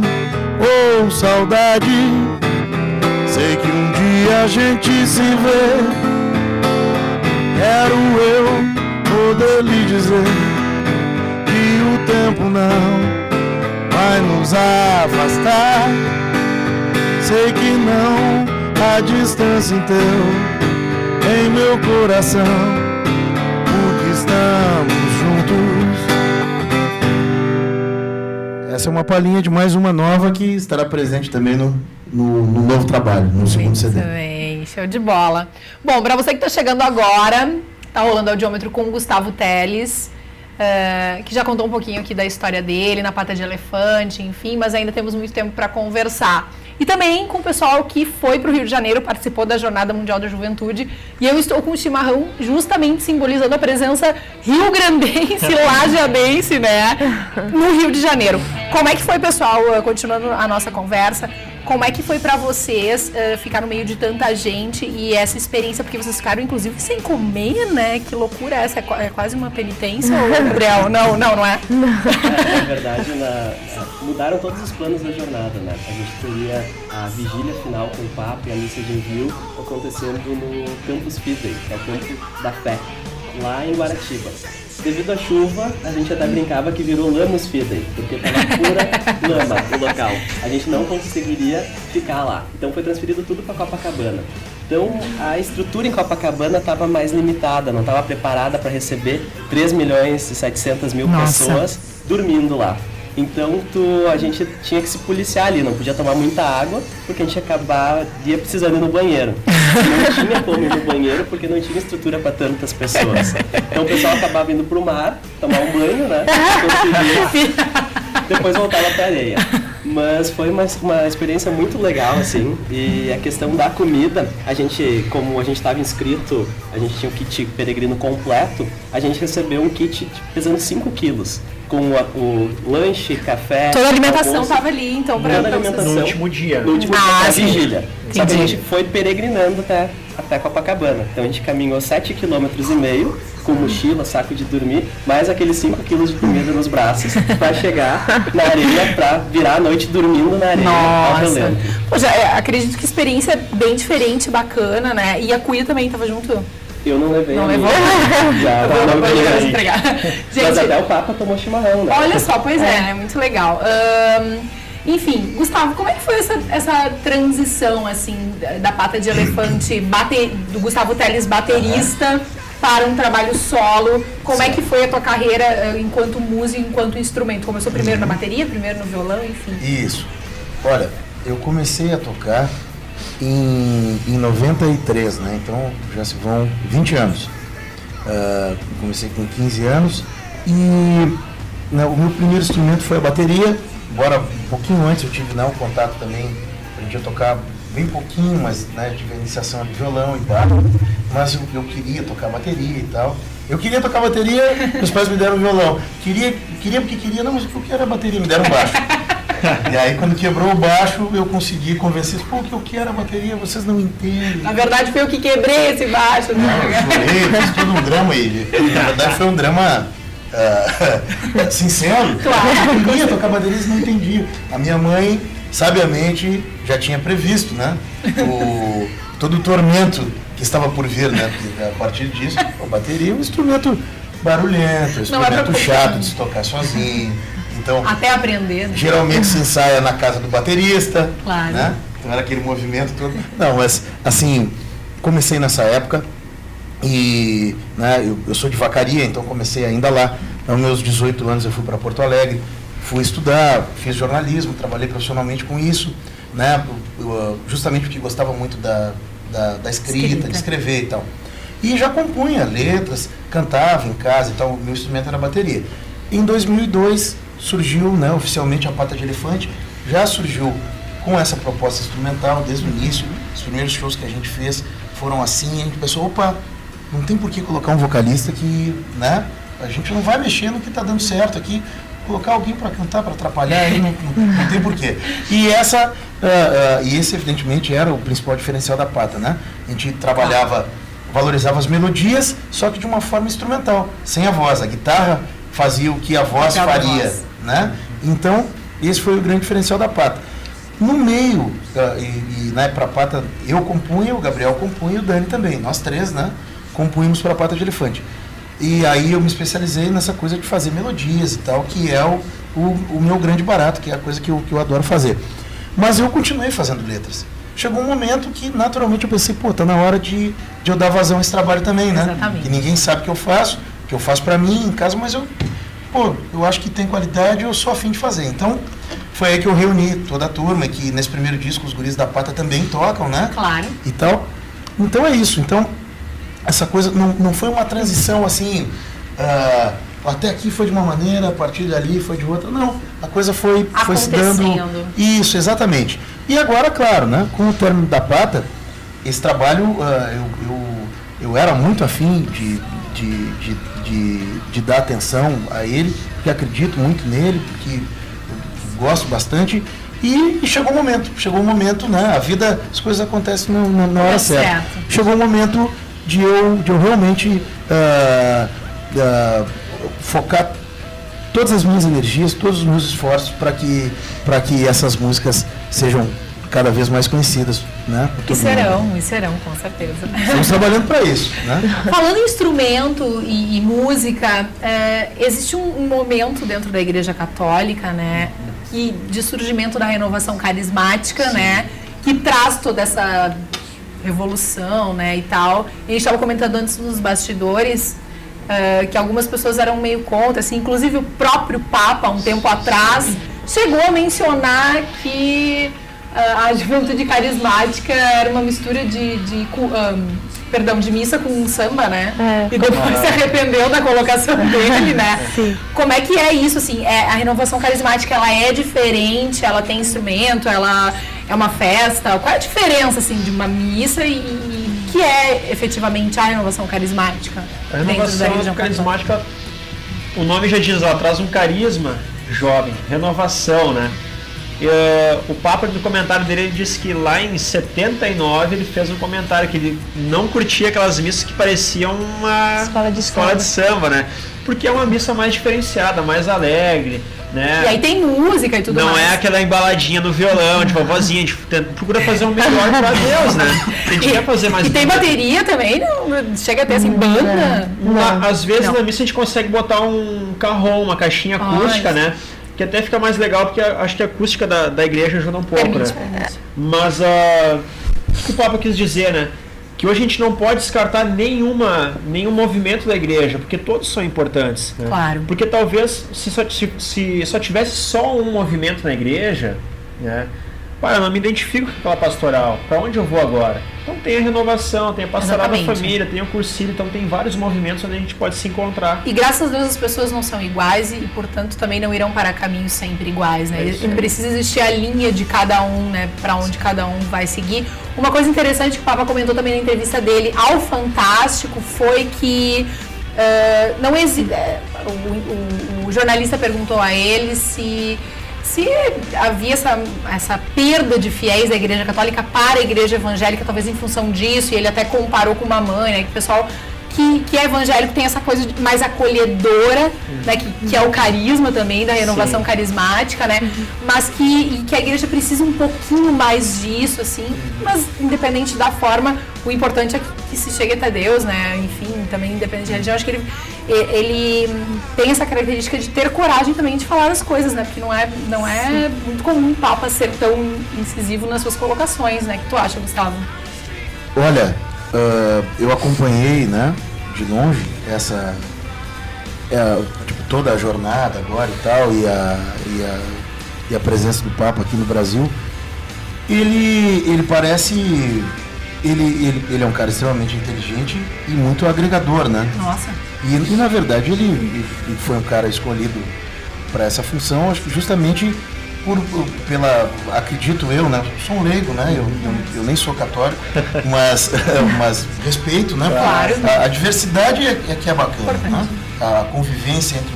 ou saudade. Sei que um dia a gente se vê. Quero eu poder lhe dizer que o tempo não vai nos afastar. Sei que não há distância em meu coração, porque estamos juntos. Essa é uma palhinha de mais uma nova que estará presente também no novo trabalho, no segundo CD. Muito bem, show de bola. Bom, para você que está chegando agora, tá rolando audiômetro com o Gustavo Teles, que já contou um pouquinho aqui da história dele, na pata de elefante, enfim, mas ainda temos muito tempo para conversar. E também com o pessoal que foi para o Rio de Janeiro, participou da Jornada Mundial da Juventude. E eu estou com o chimarrão justamente simbolizando a presença rio-grandense, lajeadense, né? No Rio de Janeiro. Como é que foi, pessoal, continuando a nossa conversa, como é que foi para vocês ficar no meio de tanta gente e essa experiência? Porque vocês ficaram, inclusive, sem comer, né? Que loucura essa, é quase uma penitência, ou, Gabriel? Não é? Na verdade, mudaram todos os planos da jornada, né? A gente teria a vigília final com o Papa e a missa de envio acontecendo no Campus Fidei, que é o campo da fé, lá em Guaratiba. devido à chuva, a gente até brincava que virou Lamus Fidei, porque tava pura lama o local. A gente não conseguiria ficar lá. Então foi transferido tudo para Copacabana. Então a estrutura em Copacabana estava mais limitada, não estava preparada para receber 3.700.000 pessoas dormindo lá. Então a gente tinha que se policiar ali, não podia tomar muita água, porque a gente ia precisando ir no banheiro. Não tinha como ir no banheiro, porque não tinha estrutura para tantas pessoas. Então o pessoal acabava indo pro mar, tomar um banho, né? Depois voltava pra areia. Mas foi uma experiência muito legal, assim. E a questão da comida, como a gente estava inscrito, a gente tinha um kit peregrino completo, a gente recebeu um kit pesando 5 quilos. Com o lanche, café... Toda a alimentação estava ali, então, para vocês. No último dia. No último dia da vigília. Entendi. Só que a gente foi peregrinando até Copacabana. Então a gente caminhou 7,5 km com mochila, saco de dormir, mais aqueles 5 kg de comida nos braços para chegar na areia, para virar a noite dormindo na areia. Nossa! Poxa, acredito que experiência bem diferente, bacana, né? E a Cuia também estava junto? Eu não levei. Não levou? Já, não entregar. Mas até o Papa tomou chimarrão, né? Olha só, pois é, muito legal. Enfim, Gustavo, como é que foi essa transição, assim, da Pata de Elefante, do Gustavo Teles, baterista, para um trabalho solo? Como é que foi a tua carreira enquanto músico, enquanto instrumento? Começou primeiro na bateria, primeiro no violão, enfim? Isso. Olha, eu comecei a tocar em 93, né? Então já se vão 20 anos. Comecei com 15 anos e o meu primeiro instrumento foi a bateria, embora um pouquinho antes eu tive um contato também, aprendi a tocar bem pouquinho, mas tive a iniciação de violão e baixo, mas eu queria tocar bateria e tal. Eu queria tocar bateria, meus pais me deram violão. Queria porque queria, não, mas eu quero a bateria, me deram baixo. E aí quando quebrou o baixo, eu consegui convencer, pô, que eu quero a bateria, vocês não entendem. Na verdade foi eu que quebrei esse baixo. Não, eu chorei, fiz todo um drama aí. Na verdade foi um drama sincero. Claro. Eu queria tocar bateria, eles não entendiam. A minha mãe, sabiamente, já tinha previsto, né? Todo o tormento que estava por vir, né? Porque a partir disso, a bateria é um instrumento barulhento, um instrumento chato de se tocar sozinho. Então, até aprender, né? Geralmente se ensaia na casa do baterista, claro, né? Então era aquele movimento todo. Não, mas assim, comecei nessa época e eu sou de Vacaria, então comecei ainda lá. Aos meus 18 anos eu fui para Porto Alegre, fui estudar, fiz jornalismo, trabalhei profissionalmente com isso, né? Justamente porque gostava muito da escrita, de escrever e tal. E já compunha letras, cantava em casa e tal, o meu instrumento era a bateria. Em 2002 surgiu, né, oficialmente a Pata de Elefante, já surgiu com essa proposta instrumental desde o início. Os primeiros shows que a gente fez foram assim, e a gente pensou, opa, não tem por que colocar um vocalista que, né, a gente não vai mexer no que está dando certo aqui, colocar alguém para cantar, para atrapalhar, aí não tem porquê. E esse evidentemente era o principal diferencial da Pata, né? A gente trabalhava, valorizava as melodias, só que de uma forma instrumental, sem a voz. A guitarra fazia o que a voz faria, né? Então, esse foi o grande diferencial da Pata. No meio, né, para a Pata, eu compunha, o Gabriel compunha e o Dani também. Nós três, né, compunhamos para a Pata de Elefante. E aí eu me especializei nessa coisa de fazer melodias e tal, que é o meu grande barato, que é a coisa que eu adoro fazer. Mas eu continuei fazendo letras. Chegou um momento que, naturalmente, eu pensei, pô, tá na hora de eu dar vazão a esse trabalho também, né? Exatamente. Que ninguém sabe que eu faço para mim em casa, mas eu acho que tem qualidade, eu sou afim de fazer. Então, foi aí que eu reuni toda a turma, que nesse primeiro disco os guris da Pata também tocam, né? Claro. E tal. Então é isso. Então, essa coisa não foi uma transição assim, até aqui foi de uma maneira, a partir dali foi de outra. Não, a coisa foi se dando. Isso, exatamente. E agora, claro, né, com o término da Pata, esse trabalho, eu era muito afim de dar atenção a ele, porque acredito muito nele, porque eu gosto bastante. E chegou o momento, né, a vida, as coisas acontecem na hora certa. Chegou o momento de eu realmente focar todas as minhas energias, todos os meus esforços para que essas músicas sejam cada vez mais conhecidas, né? por todo mundo. E serão, com certeza. Estamos trabalhando para isso, né? Falando em instrumento e música, existe um momento dentro da Igreja Católica, né, de surgimento da renovação carismática, né, que traz toda essa revolução, né, e tal. E a gente estava comentando antes nos bastidores que algumas pessoas eram meio contra, assim, inclusive o próprio Papa, um tempo atrás, chegou a mencionar que a juventude carismática era uma mistura de missa com samba, né? E depois se arrependeu da colocação dele, né? Sim. Como é que é isso, assim? A renovação carismática, ela é diferente, ela tem instrumento, ela é uma festa? Qual é a diferença, assim, de uma missa e que é efetivamente a renovação carismática? A renovação carismática, o nome já diz, ela traz um carisma jovem, renovação, né? O Papa, no comentário dele, ele disse que lá em 79 ele fez um comentário que ele não curtia aquelas missas que pareciam uma escola de samba, né? Porque é uma missa mais diferenciada, mais alegre, né? E aí tem música e tudo mais. Não é aquela embaladinha no violão, de vovozinha, a gente procura fazer o melhor pra Deus, né? A gente quer fazer mais. E tem bateria também, não chega a ter assim, banda? Às vezes na missa a gente consegue botar um carrom, uma caixinha acústica, né? Que até fica mais legal, porque acho que a acústica da igreja ajuda um pouco, né? Mas o que o Papa quis dizer, né? Que hoje a gente não pode descartar nenhum movimento da igreja, porque todos são importantes. Né? Claro. Porque talvez, se só tivesse só um movimento na igreja, né? Eu não me identifico com aquela pastoral. Para onde eu vou agora? Então tem a renovação, tem a pastoral da família, tem o cursilho, então tem vários movimentos onde a gente pode se encontrar. E graças a Deus as pessoas não são iguais e, portanto, também não irão para caminhos sempre iguais, né? Precisa existir a linha de cada um, né? Para onde cada um vai seguir. Uma coisa interessante que o Papa comentou também na entrevista dele ao Fantástico foi que não existe. O jornalista perguntou a ele se havia essa perda de fiéis da Igreja Católica para a Igreja Evangélica, talvez em função disso, e ele até comparou com uma mãe, né, que o pessoal que é evangélico tem essa coisa mais acolhedora, né, que é o carisma também da renovação carismática, né, mas que a igreja precisa um pouquinho mais disso, assim, mas independente da forma, o importante é que se chegue até Deus, né, enfim, também independente da religião, acho que ele tem essa característica de ter coragem também de falar as coisas, né, porque não é muito comum o Papa ser tão incisivo nas suas colocações, né, o que tu acha, Gustavo? Olha, eu acompanhei, né, de longe toda a jornada agora e tal, e a presença do Papa aqui no Brasil. Ele parece, ele é um cara extremamente inteligente e muito agregador, né? Nossa. E na verdade ele foi um cara escolhido para essa função, acho que justamente acredito eu, né? Sou um leigo, né? Eu nem sou católico, mas respeito, né? Claro. A diversidade é que é bacana, né? A convivência entre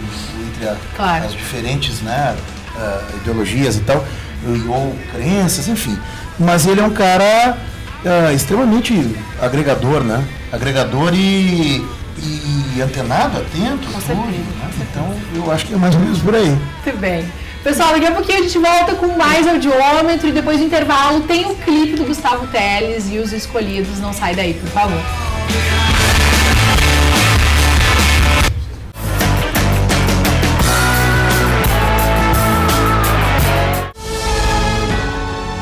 as diferentes, né? Ideologias e tal, ou crenças, enfim. Mas ele é um cara extremamente agregador, né? Agregador e antenado, atento, tudo, né? Então eu acho que é mais ou menos por aí. Muito bem. Pessoal, daqui a pouquinho a gente volta com mais audiômetro e depois do intervalo tem o clipe do Gustavo Teles e os escolhidos. Não sai daí, por favor.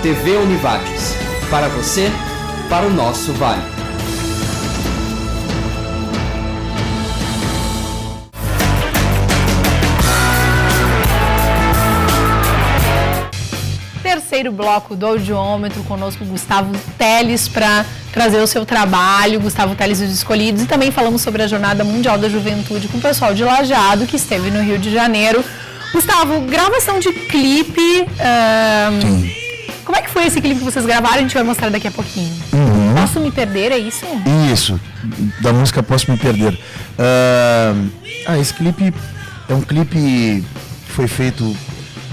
TV Univates. Para você, para o nosso Vale. Terceiro bloco do audiômetro, conosco Gustavo Teles para trazer o seu trabalho, Gustavo Teles e os escolhidos, e também falamos sobre a Jornada Mundial da Juventude com o pessoal de Lajeado que esteve no Rio de Janeiro. Gustavo, gravação de clipe, como é que foi esse clipe que vocês gravaram? A gente vai mostrar daqui a pouquinho. Posso Me Perder, é isso? Isso, da música Posso Me Perder. Esse clipe é um clipe que foi feito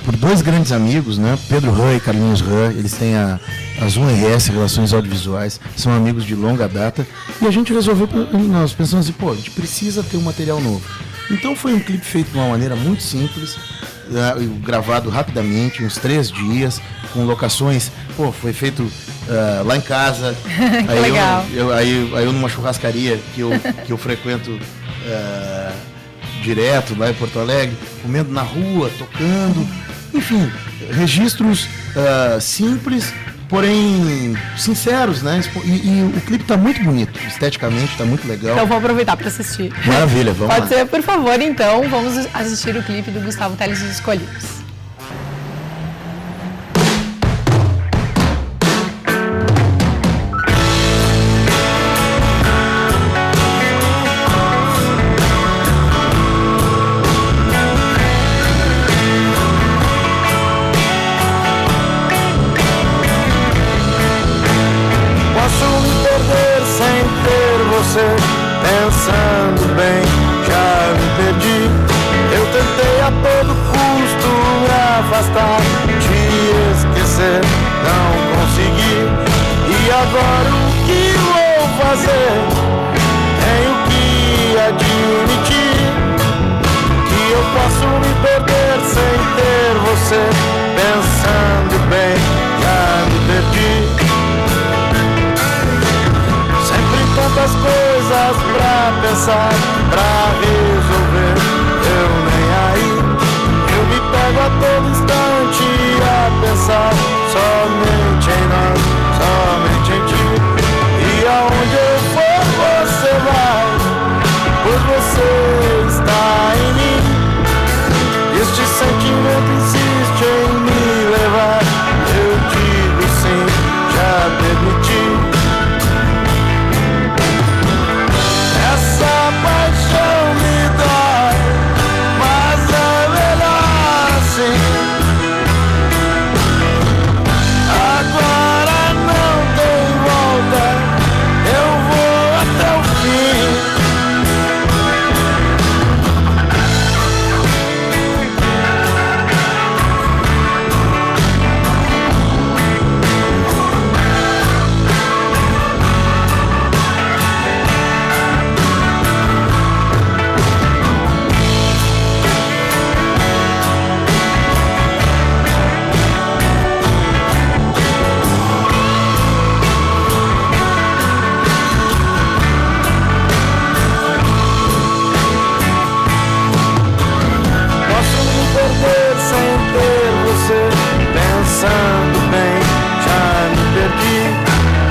por dois grandes amigos, né? Pedro Ran e Carlinhos Ran. Eles têm a Zoom RS, Relações Audiovisuais, são amigos de longa data, e a gente resolveu, nós pensamos assim, a gente precisa ter um material novo. Então foi um clipe feito de uma maneira muito simples, gravado rapidamente, uns 3 dias, com locações, foi feito lá em casa. Aí legal. Eu numa churrascaria que eu frequento direto lá em Porto Alegre, comendo na rua, tocando, enfim, registros simples, porém sinceros, né? E o clipe tá muito bonito, esteticamente tá muito legal. Então vou aproveitar para assistir. Maravilha, vamos lá. Pode ser, por favor, então, vamos assistir o clipe do Gustavo Teles e os Escolhidos. Pensando bem, já me perdi. Eu tentei a todo custo me afastar, te esquecer, não consegui. E agora o que vou fazer? Tenho que admitir que eu posso me perder sem ter você. Pensando bem, já me perdi. Tantas coisas pra pensar, pra resolver, eu nem aí. Eu me pego a todo instante a pensar somente em nós, somente em ti. E aonde eu for você vai, pois você está em mim. Este sentimento insiste em me levar, eu digo sim, já permiti. Essa paixão me dói, mas é melhor assim. Agora não tem volta, eu vou até o fim. Pensando bem, já me perdi.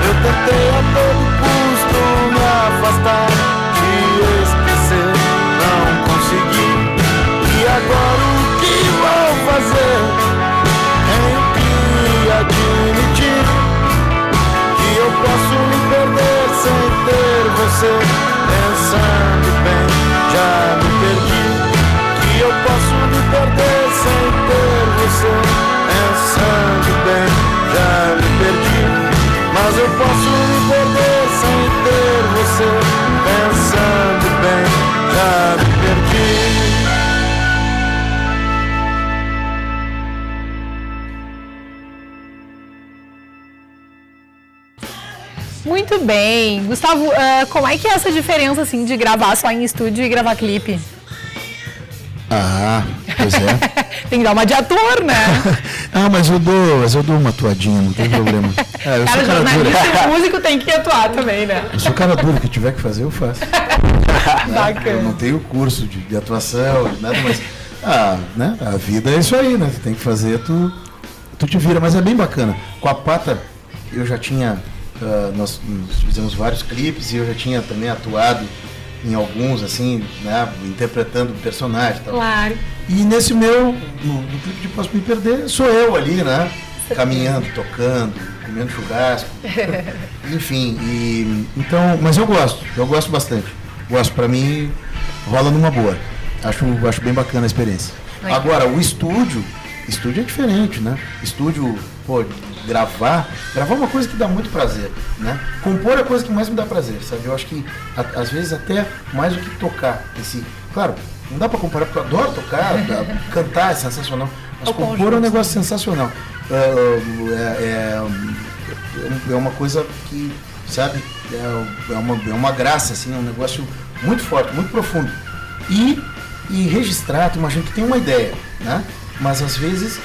Eu tentei a todo custo me afastar, te esquecer, não consegui. E agora o que vou fazer? Tenho que admitir que eu posso me perder sem ter você. Pensando bem, já me perdi. Que eu posso me perder sem ter você. Pensando bem, já me perdi. Mas eu posso me perder sem ter você. Pensando bem, já me perdi. Muito bem. Gustavo, como é que é essa diferença, assim, de gravar só em estúdio e gravar clipe? Pois é. Tem que dar uma de ator, né? Mas eu dou uma atuadinha, não tem problema. Eu Cara, sou cara jornalista dura. e músico tem que atuar também, né? Eu sou cara duro, o que tiver que fazer eu faço. Bacana. Eu não tenho curso de atuação, nada, mas né? A vida é isso aí, né? Você tem que fazer, tu te vira, mas é bem bacana. Com a Pata, eu já tinha, nós fizemos vários clipes e eu já tinha também atuado em alguns, assim, né, interpretando o personagem e tal. Claro. E nesse no clipe de Posso Me Perder, sou eu ali, né? Caminhando, tocando, comendo churrasco. Enfim, então, mas eu gosto bastante. Pra mim, rola numa boa. Acho bem bacana a experiência. Agora, o estúdio é diferente, né? Estúdio, gravar é uma coisa que dá muito prazer, né? Compor é a coisa que mais me dá prazer, sabe? Eu acho que, às vezes, até mais do que tocar em si. Claro, não dá pra comparar, porque eu adoro tocar, cantar é sensacional, mas compor é um negócio sensacional. É uma coisa que, sabe, é uma graça, assim, é um negócio muito forte, muito profundo. E registrar, tu imagina que tem uma ideia, né? Mas às vezes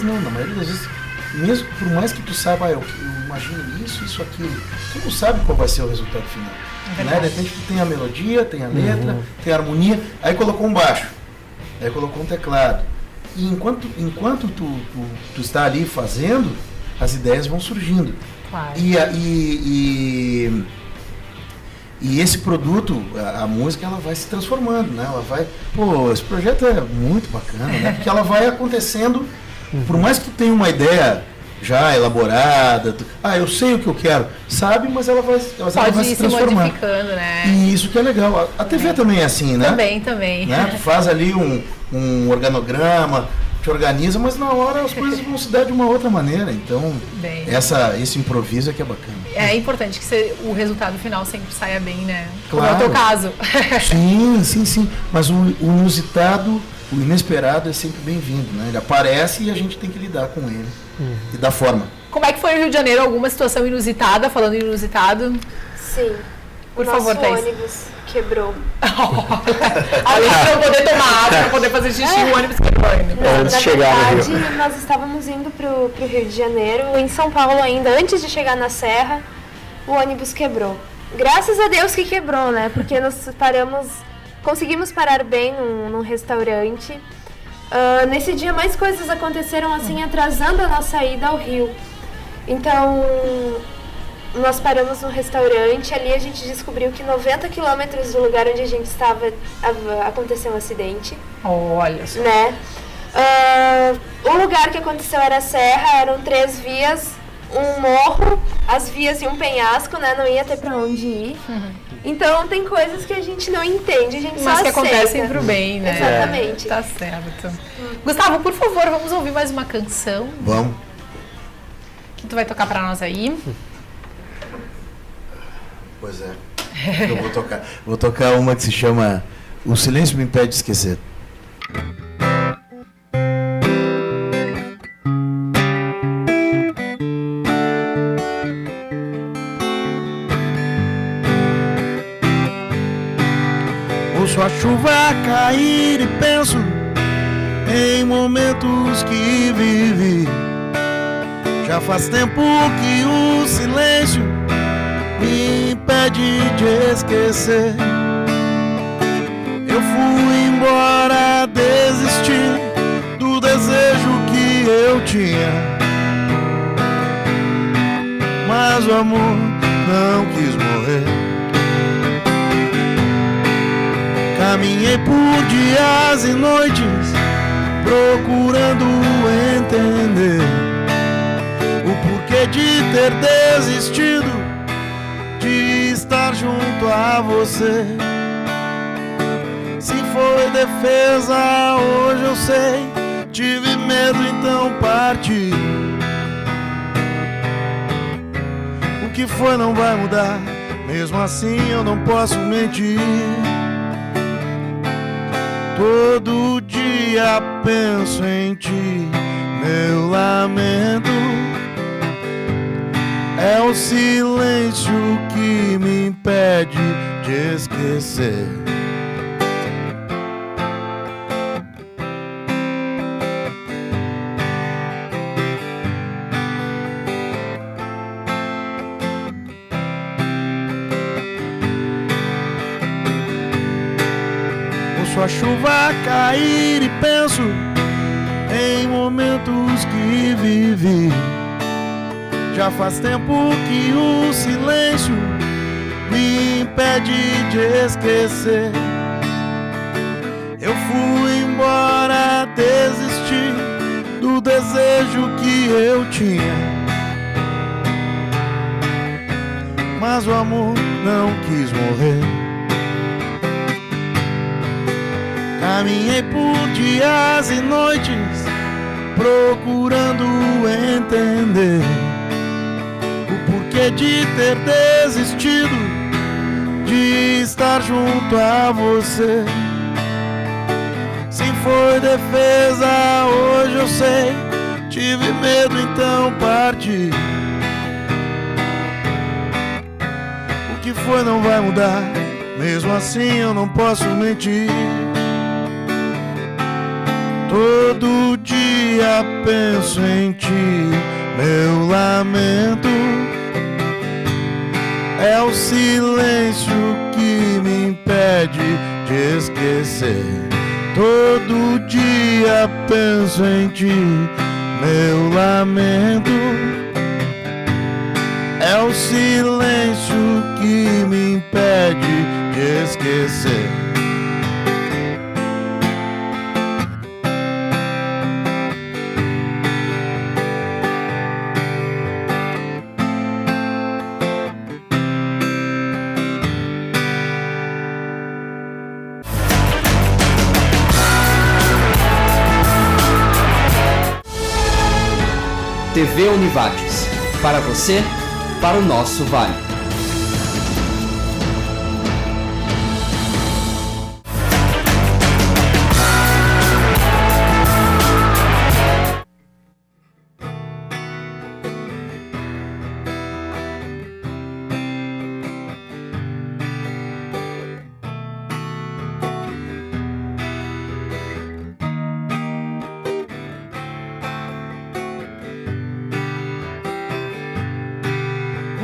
não, na maioria das vezes, mesmo por mais que tu saiba, eu imagino isso, aquilo, tu não sabe qual vai ser o resultado final. Né? De repente tu tem a melodia, tem a letra, tem a harmonia, aí colocou um baixo, aí colocou um teclado. E enquanto tu está ali fazendo, as ideias vão surgindo. Claro. E esse produto, a música, ela vai se transformando, né? Ela vai... Pô, esse projeto é muito bacana, né? Porque ela vai acontecendo, por mais que tu tenha uma ideia já elaborada, eu sei o que eu quero, sabe? Mas ela vai se transformando. Modificando, né? E isso que é legal. A TV também é assim, né? Também. Né? Tu faz ali um organograma, te organiza, mas na hora as coisas vão se dar de uma outra maneira. Então, esse improviso é que é bacana. É importante que o resultado final sempre saia bem, né? Claro. Como é o teu caso. Sim. Mas o inusitado, o inesperado é sempre bem-vindo, né? Ele aparece e a gente tem que lidar com ele. E da forma. Como é que foi no Rio de Janeiro? Alguma situação inusitada? Falando em inusitado. Sim. Por favor, Thaís. O ônibus quebrou. Além de não poder tomar água, não poder fazer xixi, o ônibus quebrou. Na verdade, nós estávamos indo pro Rio de Janeiro, em São Paulo ainda, antes de chegar na Serra, o ônibus quebrou. Graças a Deus que quebrou, né? Porque nós conseguimos parar bem num restaurante. Nesse dia mais coisas aconteceram assim, atrasando a nossa ida ao Rio. Então, nós paramos no restaurante, ali a gente descobriu que 90 quilômetros do lugar onde a gente estava aconteceu um acidente. Olha só. Né? O lugar que aconteceu era a serra, eram 3 vias, um morro, as vias e um penhasco, né? Não ia ter pra onde ir. Então tem coisas que a gente não entende, a gente só aceita. Mas que acontecem pro bem, né? Exatamente. Tá certo. Gustavo, por favor, vamos ouvir mais uma canção. Vamos. Que tu vai tocar pra nós aí? Pois é. Eu vou tocar. Vou tocar uma que se chama O Silêncio Me Impede de Esquecer. Ouço a chuva cair e penso em momentos que vivi. Já faz tempo que o silêncio me impede de esquecer. Eu fui embora, desisti do desejo que eu tinha, mas o amor não quis morrer. Caminhei por dias e noites procurando entender o porquê de ter desistido de estar junto a você. Se foi defesa, hoje eu sei, tive medo, então parti. O que foi não vai mudar, mesmo assim eu não posso mentir. Todo dia penso em ti, meu lamento é o silêncio que me impede de esquecer. Ouço a chuva cair e penso em momentos que vivi. Já faz tempo que o silêncio me impede de esquecer. Eu fui embora, desisti do desejo que eu tinha, mas o amor não quis morrer. Caminhei por dias e noites procurando entender o porquê de ter desistido de estar junto a você. Se foi defesa, hoje eu sei, tive medo, então parti. O que foi não vai mudar, mesmo assim eu não posso mentir. Todo dia penso em ti, meu lamento é o silêncio que me impede de esquecer. Todo dia penso em ti, meu lamento é o silêncio que me impede de esquecer. TV Univates. Para você, para o nosso vale.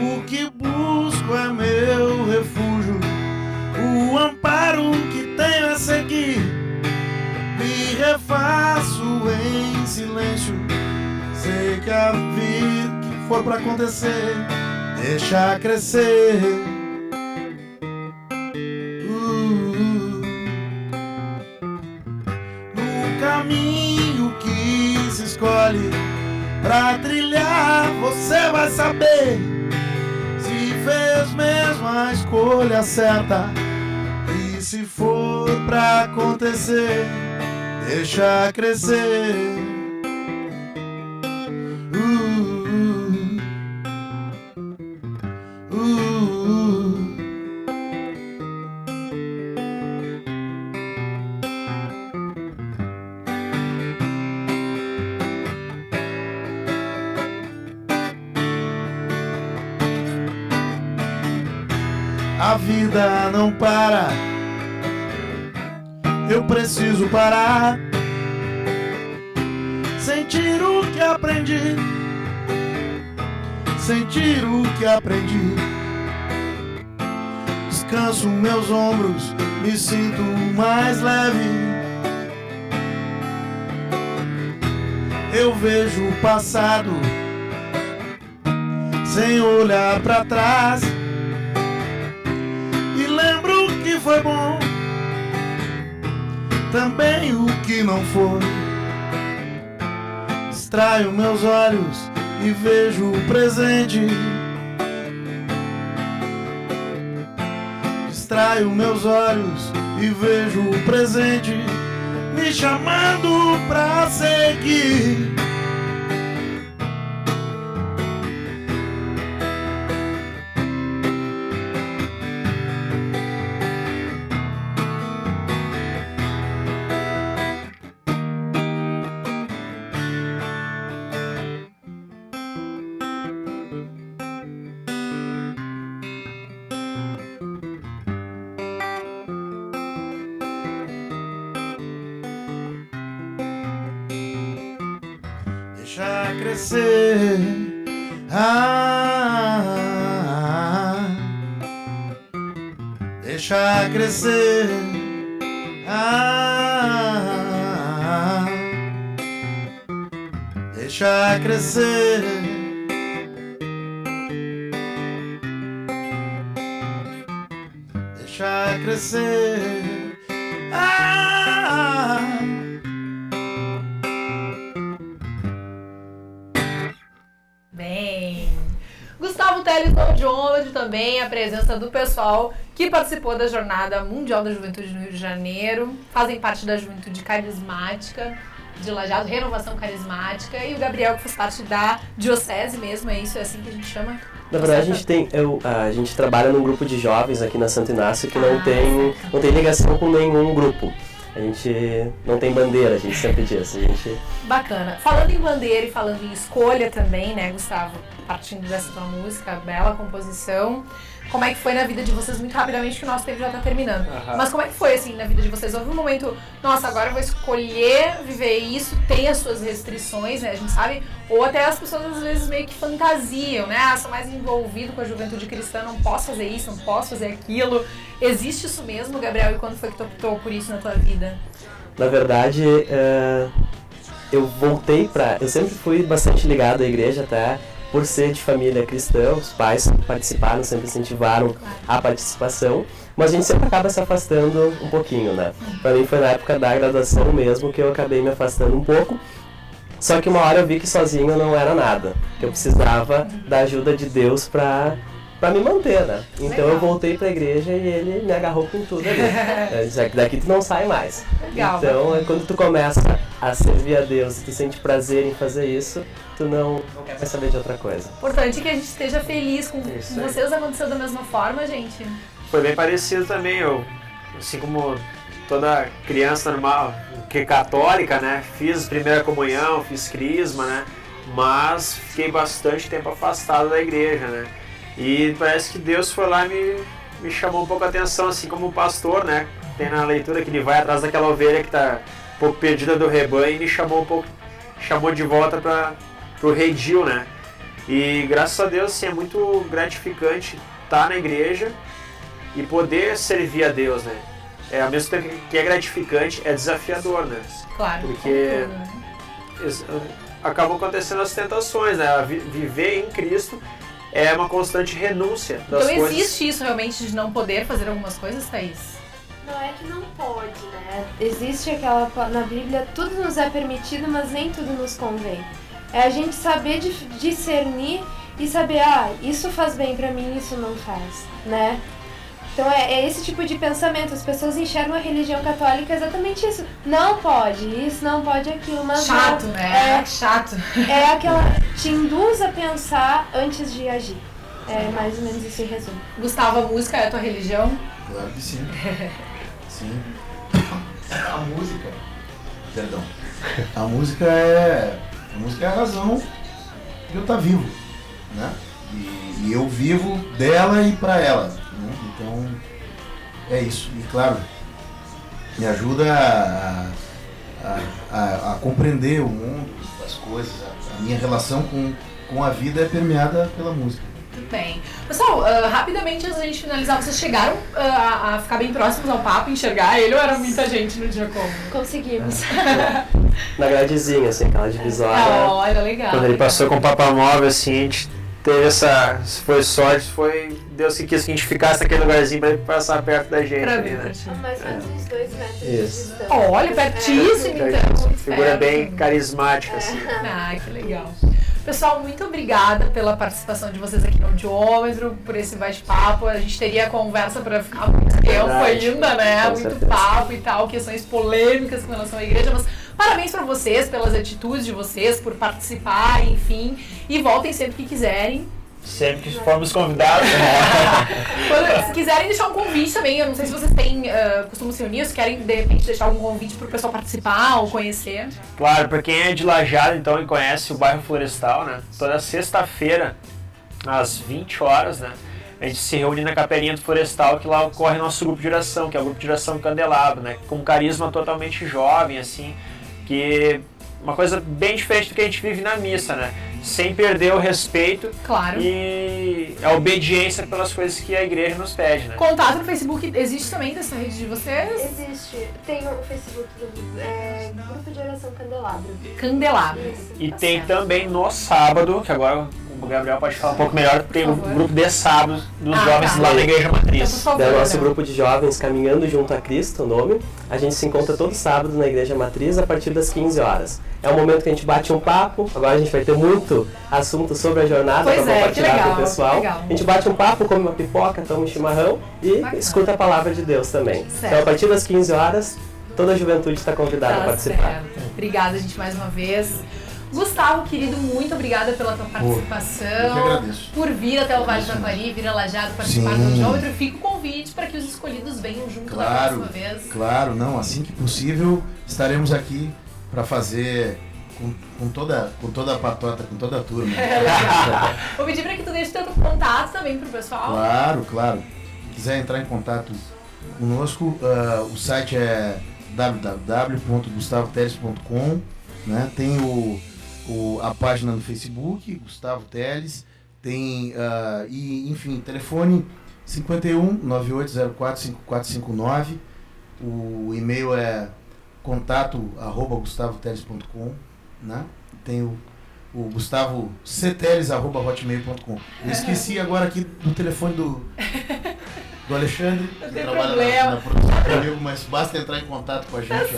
O que busco é meu refúgio, o amparo que tenho a seguir. Me refaço em silêncio, sei que a vida que for pra acontecer, deixa crescer. No caminho que se escolhe pra trilhar, você vai saber se fez mesmo a escolha certa. E se for pra acontecer, deixa crescer. A vida não para, eu preciso parar, sentir o que aprendi, sentir o que aprendi. Descanso meus ombros, me sinto mais leve. Eu vejo o passado sem olhar pra trás, lembro o que foi bom, também o que não foi. Distraio meus olhos e vejo o presente. Distraio meus olhos e vejo o presente me chamando pra seguir. Deixa crescer, deixa crescer, deixa crescer, deixa crescer. Bem, Gustavo Teles no audiômetro também, a presença do pessoal que participou da Jornada Mundial da Juventude no Rio de Janeiro, fazem parte da Juventude Carismática de Lajeado, Renovação Carismática, e o Gabriel, que faz parte da Diocese mesmo, é isso, é assim que a gente chama? Na verdade, a gente trabalha num grupo de jovens aqui na Santo Inácio que não tem ligação com nenhum grupo. A gente não tem bandeira, a gente sempre diz. Bacana. Falando em bandeira e falando em escolha também, né, Gustavo? Partindo dessa tua música, bela composição. como é que foi na vida de vocês, muito rapidamente, que o nosso tempo já tá terminando. Mas como é que foi, assim, na vida de vocês? Houve um momento, nossa, agora eu vou escolher viver isso, tem as suas restrições, né, a gente sabe, ou até as pessoas às vezes meio que fantasiam, né, sou mais envolvido com a juventude cristã, não posso fazer isso, não posso fazer aquilo. Existe isso mesmo, Gabriel, e quando foi que tu optou por isso na tua vida? Na verdade, eu voltei eu sempre fui bastante ligado à igreja, até por ser de família cristã, os pais participaram, sempre incentivaram a participação, mas a gente sempre acaba se afastando um pouquinho, né? Pra mim foi na época da graduação mesmo que eu acabei me afastando um pouco, só que uma hora eu vi que sozinho não era nada, que eu precisava da ajuda de Deus pra me manter, né? Então eu voltei pra igreja e ele me agarrou com tudo ali. Daqui tu não sai mais. Legal. Então, quando tu começa a servir a Deus e tu sente prazer em fazer isso, tu não quer mais saber de outra coisa. Importante que a gente esteja feliz com vocês. Aconteceu da mesma forma, gente? Foi bem parecido também, eu, assim como toda criança normal, que é católica, né, fiz primeira comunhão, fiz crisma, né, mas fiquei bastante tempo afastado da igreja, né, e parece que Deus foi lá e me chamou um pouco a atenção, assim como pastor, né, tem na leitura que ele vai atrás daquela ovelha que está um pouco perdida do rebanho e me chamou de volta para o redil, né, e graças a Deus, assim, é muito gratificante estar na igreja e poder servir a Deus, né? Ao mesmo tempo que é gratificante, é desafiador, né? Claro. Porque acabam acontecendo as tentações, né? Viver em Cristo é uma constante renúncia das coisas. Então existe isso realmente de não poder fazer algumas coisas, Thaís? Não é que não pode, né? Existe aquela... Na Bíblia tudo nos é permitido, mas nem tudo nos convém. É a gente saber discernir e saber, isso faz bem pra mim, isso não faz, né? Então é esse tipo de pensamento. As pessoas enxergam a religião católica exatamente isso. Não pode isso, não pode aquilo, mas chato, não, né? Chato. É aquela... Te induz a pensar antes de agir. É mais ou menos isso em resumo. Gustavo, a música é a tua religião? Claro que sim. Sim. A música... Perdão. A música é a razão de eu estar vivo, né? E eu vivo dela e pra ela, né? Então, é isso. E claro, me ajuda a compreender o mundo, as coisas. A minha relação com a vida é permeada pela música. Muito bem. Pessoal, rapidamente antes da gente finalizar, vocês chegaram a ficar bem próximos ao papo, enxergar ele, ou era muita gente no dia como? Conseguimos. Na gradezinha, assim, aquela divisória. Olha, legal. Quando ele passou com o papamóvel, assim, a gente teve essa... Se foi sorte, foi Deus que quis que a gente ficasse naquele lugarzinho pra ele passar perto da gente. Pra ali, ver, né? Mais ou menos uns 2 metros de Isso. distância. Olha, pertíssimo, então. Figura Perto. bem carismática, assim. Ah, que legal. Pessoal, muito obrigada pela participação de vocês aqui no Audiômetro, por esse bate-papo. A gente teria conversa para ficar muito tempo ainda, né? Com Muito certeza. papo e tal, questões polêmicas com relação à igreja, mas parabéns para vocês, pelas atitudes de vocês, por participar, enfim. E voltem sempre que quiserem. Sempre que formos convidados. Se quiserem deixar um convite também, eu não sei se vocês têm, costumam se unir, se querem de repente deixar algum convite pro pessoal participar ou conhecer. Claro, para quem é de Lajeado, então, e conhece o bairro Florestal, né? Toda sexta-feira, às 20 horas, né? A gente se reúne na Capelinha do Florestal, que lá ocorre nosso grupo de oração, que é o grupo de oração Candelabro, né? Com um carisma totalmente jovem, assim, que... Uma coisa bem diferente do que a gente vive na missa, né? Sem perder o respeito, Claro. E a obediência pelas coisas que a igreja nos pede, né? Contato no Facebook existe também dessa rede de vocês? Existe. Tem o Facebook do Grupo de Oração Candelabro. Candelabro. Isso. E Tá tem certo. também no sábado, que agora o Gabriel pode falar um pouco melhor, tem o favor. grupo de sábado dos jovens tá. lá na Igreja Então, por Matriz. favor, Do nosso Gabriel. grupo de jovens Caminhando Junto a Cristo, o nome. A gente se encontra todo sábado na Igreja Matriz a partir das 15 horas. É um momento que a gente bate um papo, agora a gente vai ter muito assunto sobre a jornada Pois para é, compartilhar que legal, com o pessoal. legal. A gente bate um papo, come uma pipoca, toma um chimarrão e Bacana. escuta a palavra de Deus também. Certo. Então a partir das 15 horas, toda a juventude está convidada a Tá participar. certo. Obrigada, gente, mais uma vez. Gustavo, querido, muito obrigada pela tua participação. eu que agradeço. Por vir até o Vale do Taquari, vir a Lajeado participar do Sim. Audiômetro. Fica o convite para que os escolhidos venham junto da Claro, próxima vez. claro, não, assim que possível estaremos aqui para fazer com toda a patota, com toda a turma. Vou pedir para que tu deixe teu contato também pro pessoal. Claro. Se quiser entrar em contato conosco, o site é www.gustavoteles.com, né? Tem a página no Facebook, Gustavo Teles, tem, enfim, telefone 51 9804 5459, o e-mail é contato@gustavoteles.com, né? Tem o gustavoceteles@hotmail.com. Eu esqueci agora aqui do telefone do Alexandre, que trabalha na produção comigo, mas basta entrar em contato com a gente.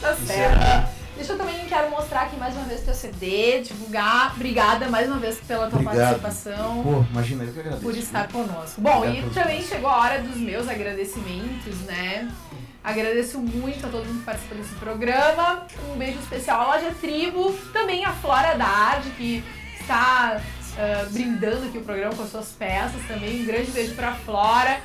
Tá certo. Deixa eu também, quero mostrar aqui mais uma vez teu CD, divulgar. Obrigada mais uma vez pela tua participação. Pô, imagina, eu que agradeço. Por estar conosco. Bom, e também chegou a hora dos meus agradecimentos, né? Agradeço muito a todo mundo que participa desse programa. Um beijo especial à Loja Tribo, também a Flora da Arte, que está brindando aqui o programa com as suas peças também. Um grande beijo pra Flora.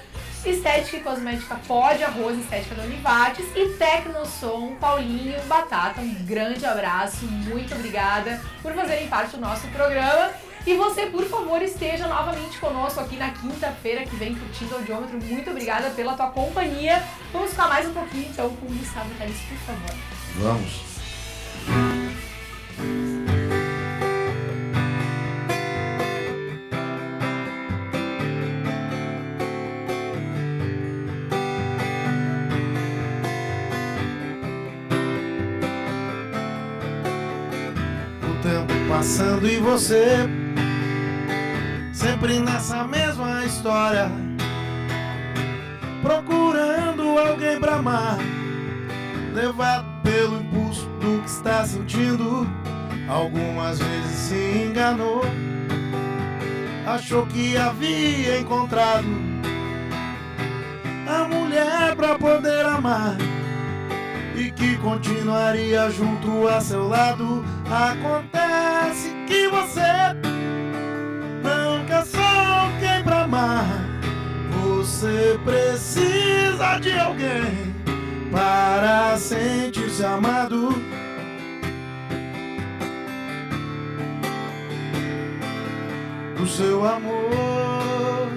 Estética e Cosmética Pode Arroz, Estética da Univates e Tecnosom, Paulinho, Batata. Um grande abraço, muito obrigada por fazerem parte do nosso programa. E você, por favor, esteja novamente conosco aqui na quinta-feira que vem curtindo o Audiômetro. Muito obrigada pela tua companhia. Vamos ficar mais um pouquinho então com o Gustavo Teles, por favor. Vamos. O tempo passando e você sempre nessa mesma história, procurando alguém pra amar, levado pelo impulso do que está sentindo. Algumas vezes se enganou, achou que havia encontrado a mulher pra poder amar e que continuaria junto a seu lado. Acontece que você não quer só alguém pra amar, você precisa de alguém para sentir-se amado. Do seu amor,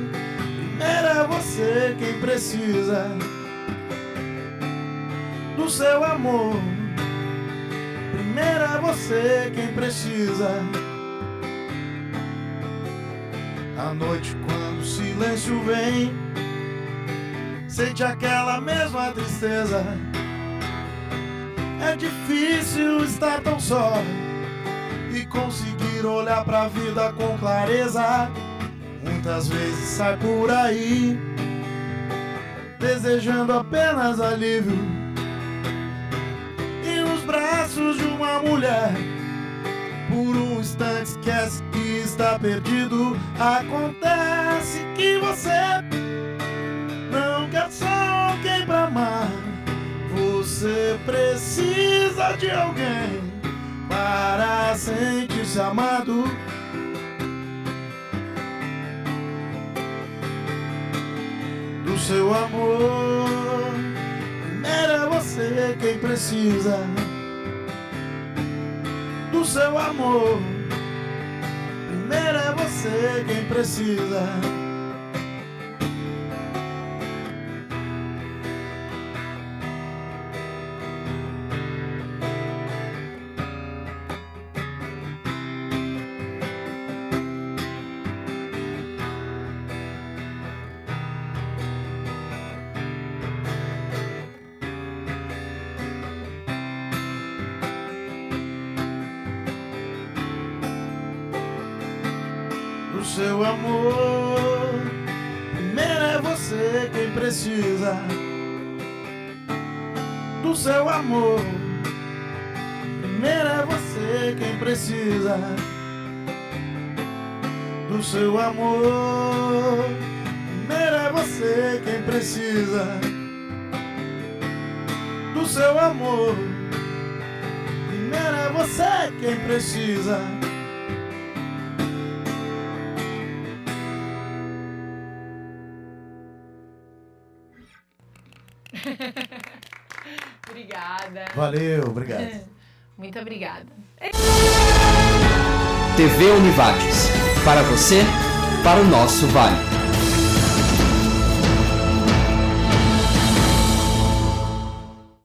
primeiro é você quem precisa. Do seu amor, primeiro é você quem precisa. À noite quando o silêncio vem, sente aquela mesma tristeza. É difícil estar tão só e conseguir olhar pra vida com clareza. Muitas vezes sai por aí desejando apenas alívio, e nos braços de uma mulher por um instante esquece que está perdido. Acontece que você não quer só alguém pra amar, você precisa de alguém para sentir-se amado. Do seu amor, primeiro é você quem precisa. Do seu amor, primeiro é você quem precisa. Do seu amor, primeiro é você quem precisa. Do seu amor, primeiro é você quem precisa. Do seu amor, primeiro é você quem precisa. Do seu amor, primeiro é você quem precisa. Obrigada. Valeu, obrigado. Muito obrigada. TV Univates. Para você, para o nosso Vale.